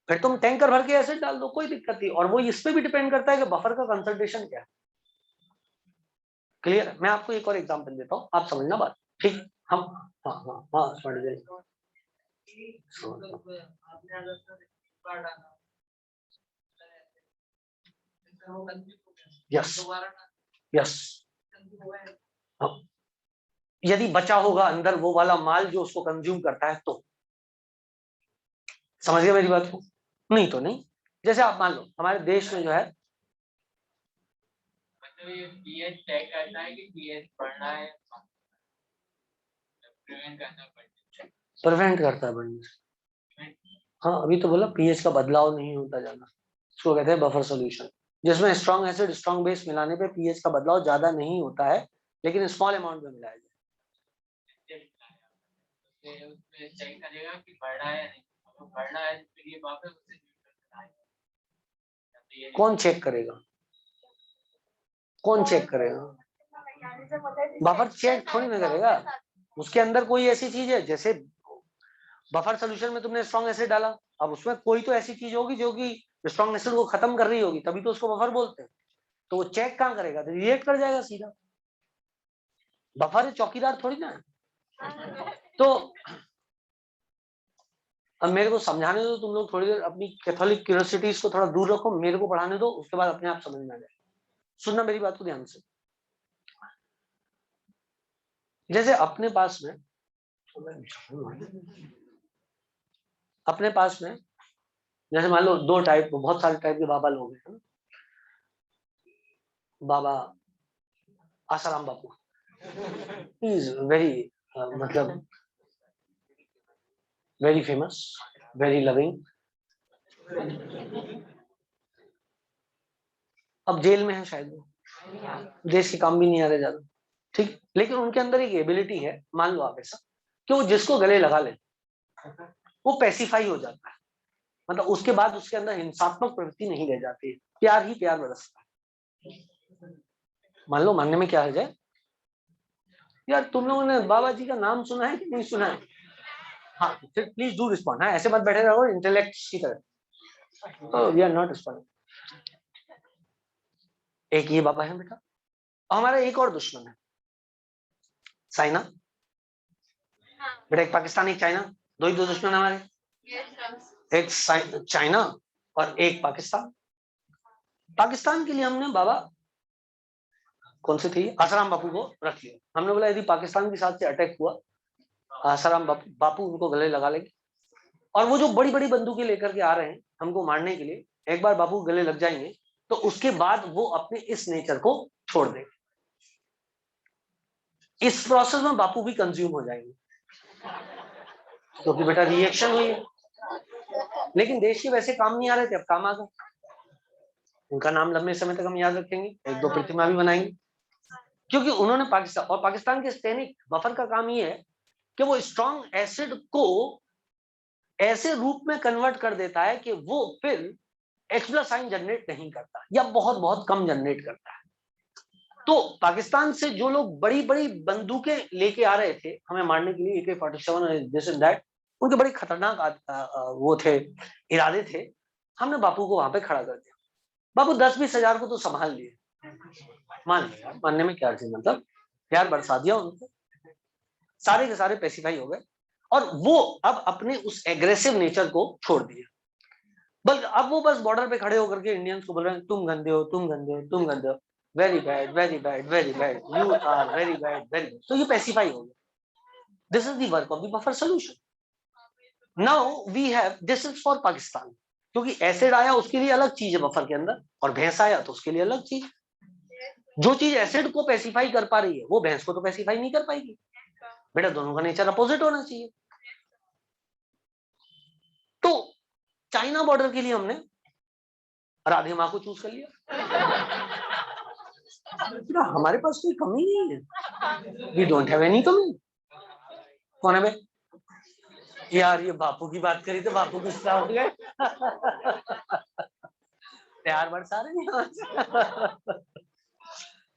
फिर तुम टैंकर भर के एसिड डाल दो, कोई दिक्कत नहीं। और वो इस पे भी डिपेंड करता है कि बफर का कंसंट्रेशन क्या है। क्लियर है? मैं आपको एक और एग्जांपल देता हूँ, आप समझना बात, ठीक? हम हाँ हाँ हाँ समझ गए। यस यस, यदि बचा होगा अंदर वो वाला माल जो उसको कंज्यूम करता है तो, समझ गए मेरी बात को? नहीं तो नहीं। जैसे आप मान लो हमारे देश में जो है मतलब ये पीएच चेक करता है कि पीएच बढ़ना है, प्रिवेंट करना पड़ता है, प्रिवेंट करता है बढ़ने से। हाँ अभी तो बोला पीएच का बदलाव नहीं होता जाना, इसको कहते हैं बफर सॉल्यूशन, जिसमें स्ट्रॉन्ग एसिड स्ट्रॉन्ग बेस मिलाने पे पीएच का बदलाव ज्यादा नहीं होता है, लेकिन स्मॉल अमाउंट में मिलाया जाए। उसमें चेक करेगा कि बढ़ना है या नहीं, अगर बढ़ना है तो फिर ये वापस उससे न्यूट्रल कराएगा। कौन चेक करेगा? कौन चेक करेगा? बफर चेक थोड़ी ना करेगा, उसके अंदर कोई ऐसी चीज है, जैसे बफर सोल्यूशन में तुमने स्ट्रॉन्ग एसिड डाला, अब उसमें कोई तो ऐसी चीज होगी जो कि स्ट्रॉन्ग एसिड को खत्म कर रही होगी, तभी तो उसको बफर बोलते हैं। तो वो चेक कहाँ करेगा? तो रिएक्ट कर जाएगा सीधा। बफर चौकीदार थोड़ी ना है। तो अब मेरे को समझाने दो, तुम लोग थोड़ी देर अपनी कैथोलिक क्यूरियोसिटीज को थोड़ा दूर रखो, मेरे को पढ़ाने दो, उसके बाद अपने आप समझ में आ जाए। सुनना मेरी बात को ध्यान से। जैसे अपने पास में जैसे मान लो दो टाइप, बहुत सारे टाइप के बाबा लोग हैं ना। बाबा आसाराम बापू इज वेरी मतलब वेरी फेमस, वेरी लविंग। अब जेल में है शायद, वो देश के काम भी नहीं आ रहे ज्यादा, ठीक, लेकिन उनके अंदर एक एबिलिटी है, मान लो आप ऐसा, कि वो जिसको गले लगा ले वो पैसिफाई हो जाता है, मतलब उसके बाद उसके अंदर हिंसात्मक प्रवृत्ति नहीं रह जाती है, प्यार ही प्यार बरसता है। मान लो मानने में क्या है जाए यार, तुम लोगों ने बाबा जी का नाम सुना है कि नहीं सुना है? हाँ फिर प्लीज डू रिस्पॉन्ड। हाँ ऐसे मत बैठे रहो इंटेलेक्ट की तरह, वी आर नॉट रिस्पॉन्डिंग। एक ये बाबा है बेटा, और हमारा एक और दुश्मन है चाइना। बेटा एक पाकिस्तान एक चाइना, दो ही दो दुश्मन हमारे, एक चाइना और एक पाकिस्तान। पाकिस्तान के लिए हमने बाबा कौन से थे, आसाराम बापू को रख लिया। हमने बोला यदि पाकिस्तान के साथ से अटैक हुआ, आसाराम बापू उनको गले लगा लेंगे, और वो जो बड़ी बड़ी बंदूकें लेकर के आ रहे हैं हमको मारने के लिए, एक बार बापू गले लग जाएंगे तो उसके बाद वो अपने इस नेचर को छोड़ देंगे। इस प्रोसेस में बापू भी कंज्यूम हो जाएंगे, क्योंकि बेटा रिएक्शन हुई है। लेकिन देश के वैसे काम नहीं आ रहे थे, अब काम आ गए। उनका नाम लंबे समय तक हम याद रखेंगे, एक दो प्रतिमा भी बनाएंगे, क्योंकि उन्होंने पाकिस्तान के सैनिक बफर का काम ये है कि वो स्ट्रॉन्ग एसिड को ऐसे रूप में कन्वर्ट कर देता है कि वो फिर H+ आयन जनरेट नहीं करता, या बहुत बहुत कम जनरेट करता है। तो पाकिस्तान से जो लोग बड़ी बड़ी बंदूकें लेके आ रहे थे हमें मारने के लिए, AK-47 दिस एंड दैट, उनके बड़े खतरनाक वो थे, इरादे थे। हमने बापू को वहां पे खड़ा कर दिया। बापू 10-20 हजार को तो संभाल लिए, मान लिया, मानने में क्या थी, मतलब प्यार बरसा दिया उनको, सारे के सारे पैसिफाई हो गए, और वो अब अपने उस एग्रेसिव नेचर को छोड़ दिया। बस अब वो बस बॉर्डर पे खड़े होकर के इंडियंस को बोल रहे हैं तुम गंदे हो, तुम गंदे हो, तुम गंदे हो, very bad very bad very bad, you are very bad very bad. तो ये पैसिफाई हो गया। This is the work of the buffer solution. Now we have, this is for Pakistan, क्योंकि एसिड आया उसके लिए अलग चीज है बफर के अंदर, और भैंस आया तो उसके लिए अलग चीज। जो चीज एसिड को पैसिफाई कर पा रही है वो भैंस को तो पैसिफाई नहीं कर पाएगी। बेटा दोनों का नेचर अपोजिट होना चाहिए। तो चाइना बॉर्डर के लिए हमने राधे माँ को चूज कर लिया। हमारे पास कोई कमी नहीं है, वी डोंट हैव एनी कमी। कौन है बे यार, ये बापू की बात करी तो बापू गुस्सा हो गए। प्यार बरसा रहे हैं।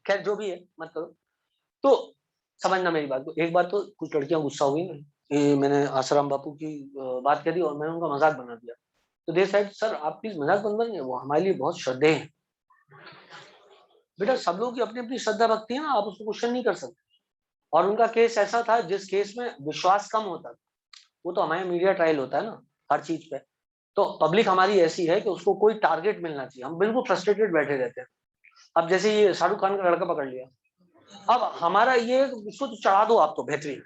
खैर जो भी है मतलब, तो समझना मेरी बात को। एक बार तो कुछ लड़कियां गुस्सा हो गई ना, ये मैंने आसाराम बापू की बात करी और मैंने उनका मजाक बना दिया। तो दे सेड सर आप प्लीज मजाक बंद करेंगे, वो हमारे लिए बहुत श्रद्धेय हैं। बेटा सब लोगों की अपनी अपनी श्रद्धा भक्ति है ना, आप उसको क्वेश्चन नहीं कर सकते। और उनका केस ऐसा था जिस केस में विश्वास कम होता था, वो तो हमारे मीडिया ट्रायल होता है ना हर चीज पे, तो पब्लिक हमारी ऐसी है कि उसको कोई टारगेट मिलना चाहिए, हम बिल्कुल फ्रस्ट्रेटेड बैठे रहते हैं। अब जैसे ये शाहरुख खान का लड़का पकड़ लिया, अब हमारा ये इसको तो चढ़ा दो आप तो बेहतरीन।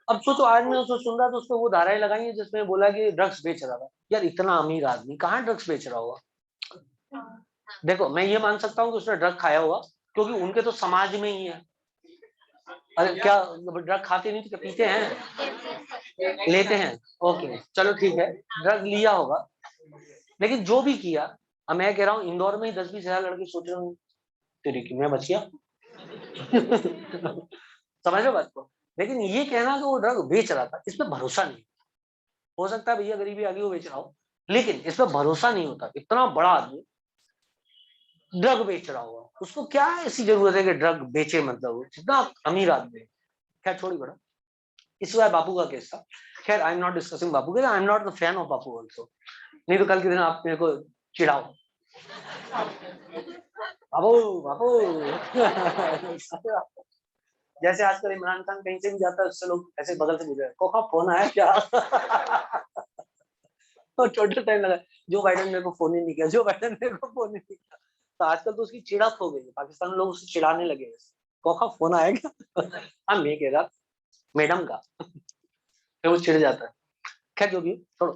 अब सोचो आज मैं उसको सुन रहा तो उसको वो धाराएं लगाई है जिसमें बोला कि ड्रग्स बेच रहा था। यार इतना अमीर आदमी कहाँ ड्रग्स बेच रहा होगा? देखो मैं ये मान सकता हूँ कि उसने ड्रग खाया होगा क्योंकि उनके तो समाज में ही है। अरे क्या ड्रग खाते नहीं तो क्या पीते हैं, लेते हैं? ओके चलो ठीक है, ड्रग लिया होगा, लेकिन जो भी किया, अब मैं कह रहा हूँ इंदौर में ही 10-20 हजार लड़के सोच रहे हूँ तेरी की मैं बच गया। समझ लो बात को। लेकिन ये कहना कि वो ड्रग बेच रहा था, इस पर भरोसा नहीं। हो सकता है भैया गरीबी आगे वो बेच रहा हो, लेकिन इस पर भरोसा नहीं होता। इतना बड़ा आदमी ड्रग बेच रहा होगा, उसको क्या ऐसी जरूरत है कि ड्रग बेचे, मतलब जितना अमीर आदमी है। खैर छोड़ी बड़ा, इस बार बापू का केस था। खैर आई एम नॉट डिस्कसिंग बापू के, I am not the fan of Bapu also, नहीं तो कल के दिन आप मेरे को चिढ़ाओ बाबू बाबू। जैसे आजकल इमरान खान कहीं से भी जाता है उससे लोग ऐसे बगल से गुजरे, कोका फोन आया क्या? तो टोटल टाइम लगा, जो बाइडन मेरे को फोन ही नहीं किया, जो बाइडन मेरे को फोन ही नहीं किया। तो आजकल तो उसकी चिड़क हो गई है, पाकिस्तान में लोग उससे चिढ़ाने लगे, कोका फोन आया क्या? हाँ मैं कह रहा मैडम का, फिर वो चिढ़ जाता है। खैर जो भी छोड़ो,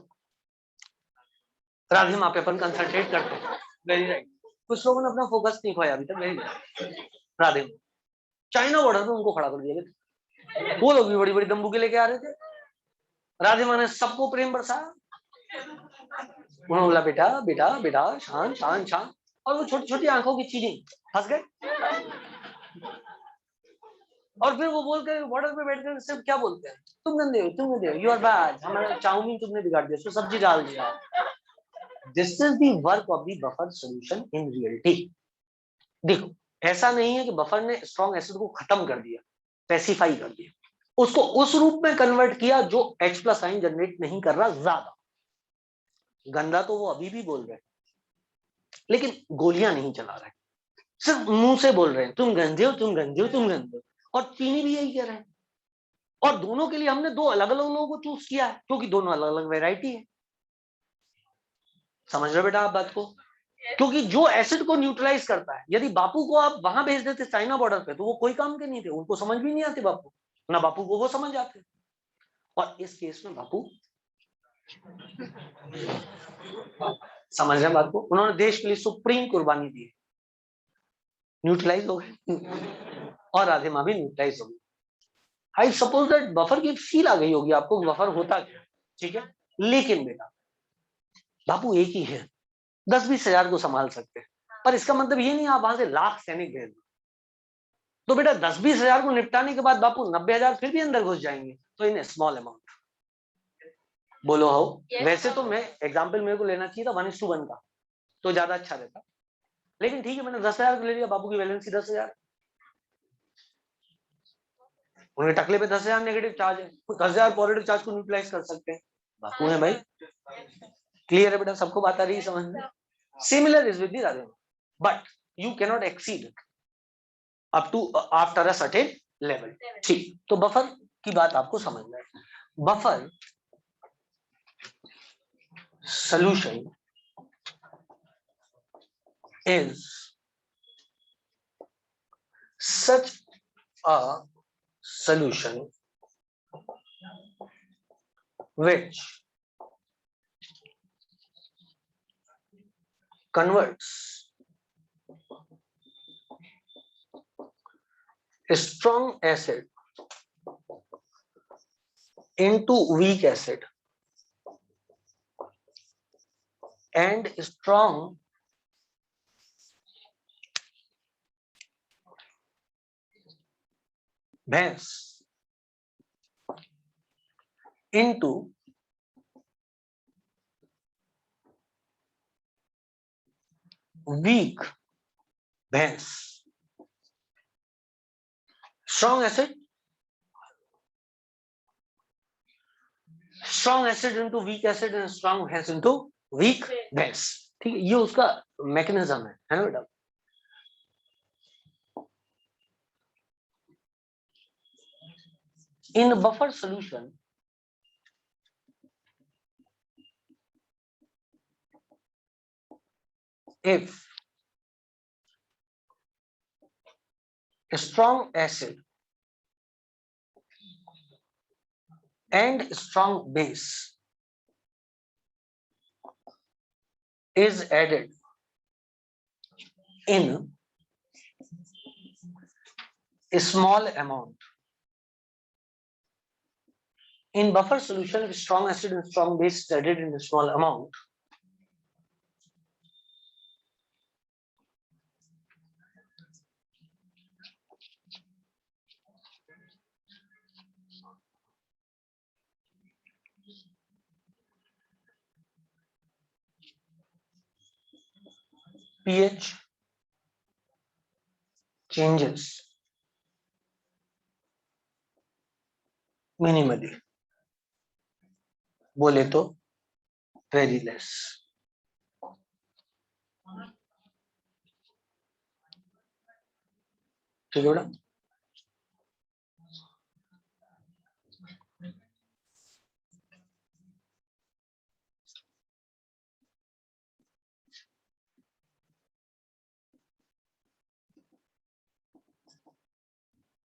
राधे माँ पे अपन कंसंट्रेट करते हैं। वेरी राइट, कुछ लोगों ने अपना फोकस नहीं खोया अभी तक। Very right, Radhe China border पे उनको खड़ा कर दिया गया, वो लोग भी बड़ी बड़ी दम्बुके लेके आ रहे थे, राधे माँ ने सबको प्रेम बरसाया। उन्होंने बोला बेटा बेटा बेटा शांत शांत शांत, और वो छोटी छोटी आंखों की चीजें फंस गए। और फिर वो बोल कर बॉर्डर पे बैठ कर सिर्फ क्या बोलते हैं, तुम गंदे हो तुम गंदे हो, यू आर बैड, हमारा चाउमीन तुमने बिगाड़ दिया, उसमें सब्जी डाल दिया। This is the work of the buffer solution in reality. देखो ऐसा नहीं है कि बफर ने स्ट्रॉन्ग एसिड को खत्म कर दिया, पैसिफाई कर दिया, उसको उस रूप में कन्वर्ट किया जो H+ आयन जनरेट नहीं कर रहा ज्यादा। गंदा तो वो अभी भी बोल रहे हैं, लेकिन गोलियां नहीं चला रहे, सिर्फ मुंह से बोल रहे हैं तुम गंदे हो तुम गंदे हो तुम गंदे हो। और चीनी भी यही कह रहे हैं। और दोनों के लिए हमने दो अलग अलग लोगों को चूज किया है क्योंकि दोनों अलग अलग वैरायटी है। समझ रहे हो बेटा आप बात को? क्योंकि जो एसिड को न्यूट्रलाइज करता है, यदि बापू को आप वहां भेज देते चाइना बॉर्डर पे तो वो कोई काम के नहीं थे, उनको समझ भी नहीं आते बापू, ना बापू को वो समझ आते। और इस केस में बापू समझ रहे हैं बात को, उन्होंने देश के लिए सुप्रीम कुर्बानी दी, न्यूट्रलाइज हो गए और राधे माँ भी न्यूट्रलाइज हो गई। आई सपोज दैट बफर की फील आ गई होगी आपको, बफर होता क्या, ठीक है। लेकिन बेटा बापू एक ही है, 10-20 हजार को संभाल सकते हैं, पर इसका मतलब ये नहीं आप वहां से लाख सैनिक भेज दो। तो बेटा 10-20 हजार को निपटाने के बाद बापू 90 हजार फिर भी अंदर घुस जाएंगे, तो इन स्मॉल अमाउंट। बोलो हो वैसे तो मैं एग्जाम्पल मेरे को लेना चाहिए था 1:1 का, तो ज्यादा अच्छा रहता, लेकिन ठीक है मैंने 10,000 को ले लिया, बापू की वैलेंसी 10,000, उन्हें टकले पे 10,000 नेगेटिव चार्ज है, 10,000 पॉजिटिव चार्ज को न्यूट्रलाइज कर सकते हैं बापू है भाई। क्लियर है बेटा, सबको बात आ रही है समझ में? Similar is with the Radhe, but you can not exceed up to after a certain level. ठीक, तो बफर की बात आपको समझ में है। Buffer solution is such a solution which converts a strong acid into weak acid and strong base into weak base. Strong acid strong acid into weak acid and strong base into weak base. ठीक है, ये उसका mechanism है ना बेटा। In buffer solution, if a strong acid and strong base is added in a small amount, in buffer solution, if strong acid and strong base is added in a small amount, pH changes minimally, बोले तो very less। ठीक है बेटा।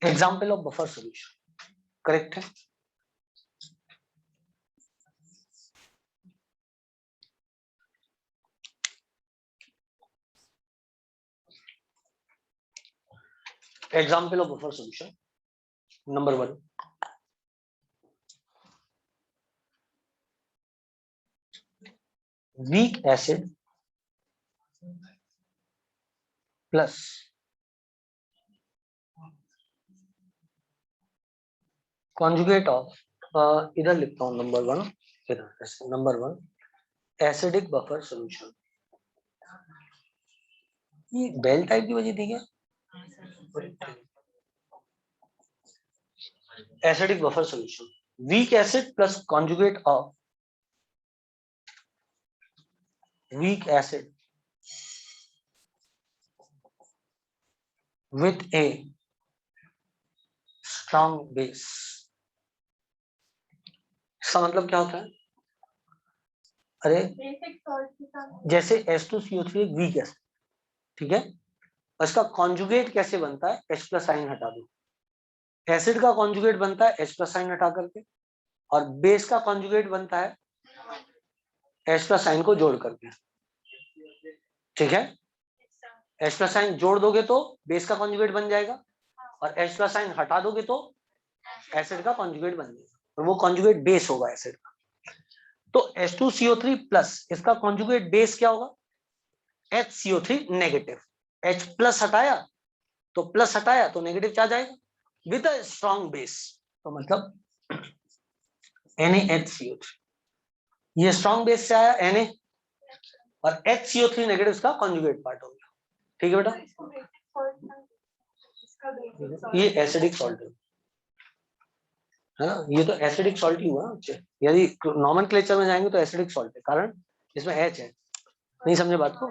Example of buffer solution correct है। Example of buffer solution. Number 1, weak acid plus conjugate of इधर लिखता हूँ number 1, इधर नंबर 1 एसिडिक बफर सॉल्यूशन। ये बेल टाइप की वजह थी क्या? Acidic buffer solution, weak acid plus conjugate of weak acid with a strong base. इसका मतलब क्या होता है? अरे जैसे H2CO3 एक वीक एसिड, ठीक है, इसका कॉन्जुगेट कैसे बनता है? H प्लस साइन हटा दो। एसिड का कॉन्जुगेट बनता है H प्लस साइन हटा करके, और बेस का कॉन्जुगेट बनता है H प्लस साइन को जोड़ करके। ठीक है, H प्लस साइन जोड़ दोगे तो बेस का कॉन्जुगेट बन जाएगा, और H प्लस साइन हटा दोगे तो एसिड का कॉन्जुगेट बन जाएगा, और वो कॉन्जुगेट बेस होगा एसिड का। तो H2CO3 प्लस इसका कॉन्जुगेट बेस क्या होगा? HCO3 negative. H प्लस हटाया तो प्लस हटाया तो नेगेटिव क्या जाएगा? विद अ स्ट्रॉन्ग बेस, तो मतलब NaHCO3, ये स्ट्रॉन्ग बेस से आया Na, और HCO3 नेगेटिव इसका कॉन्जुगेट पार्ट हो गया। ठीक है बेटा, ये एसिडिक सॉल्ट है ना, ये तो एसिडिक सॉल्ट ही हुआ। यदि नॉमेनक्लेचर में जाएंगे तो एसिडिक सॉल्ट है, कारण इसमें H है। नहीं समझे बात को,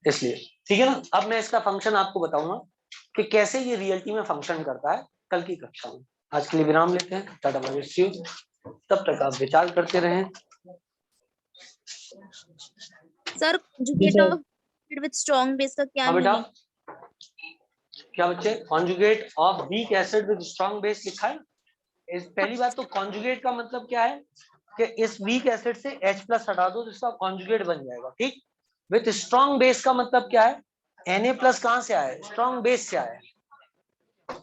इसलिए। ठीक है ना। अब मैं इसका फंक्शन आपको बताऊंगा कि कैसे ये रियलिटी में फंक्शन करता है कल की कक्षा में। आज के लिए विराम लेते हैं। टाटा बाय बाय, तब तक आप विचार करते रहें। Sir conjugate of with strong base का क्या हाँ बेटा, meaning? क्या बच्चे? Conjugate of weak acid with strong base लिखा है। इस पहली बात तो कॉन्जुगेट का मतलब क्या है कि इस वीक एसिड से H प्लस हटा दो तो इसका कॉन्जुगेट बन जाएगा। ठीक, विथ स्ट्रॉन्ग बेस का मतलब क्या है? Na प्लस कहां से आया है? स्ट्रॉन्ग बेस से आया है।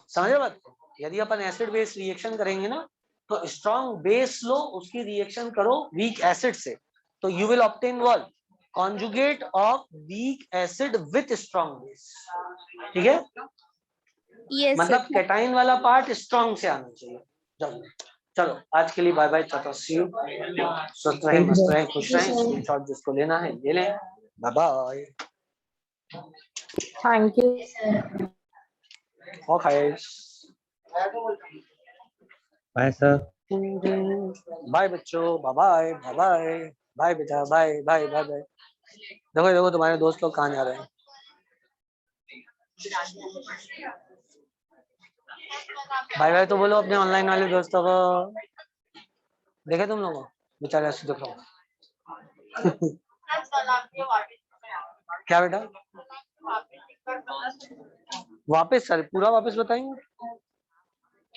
समझे बात? यदि अपन एसिड बेस रिएक्शन करेंगे ना, तो स्ट्रॉन्ग बेस लो, उसकी रिएक्शन करो वीक एसिड से, तो you will obtain what? Conjugate of weak acid with strong base. ठीक है, Yes मतलब sir. कैटाइन वाला पार्ट स्ट्रॉन्ग से आना चाहिए। चलो आज के लिए bye bye, tata see you. स्वस्थ रहे, मस्त रहे, खुश रहे। स्क्रीनशॉट जिसको लेना है ये लें। Bye bye. Thank you. Okay bye sir. Bye बच्चों, bye bye bye bye bye बेटा, बाय बाय बाय बाय। देखो देखो तुम्हारे दोस्त लोग कहाँ जा रहे हैं। बाय बाय तो बोलो अपने ऑनलाइन वाले दोस्तों को। देखे तुम लोगों बेचारे ऐसे देखो। क्या बेटा? वापस सर पूरा वापस बताएंगे।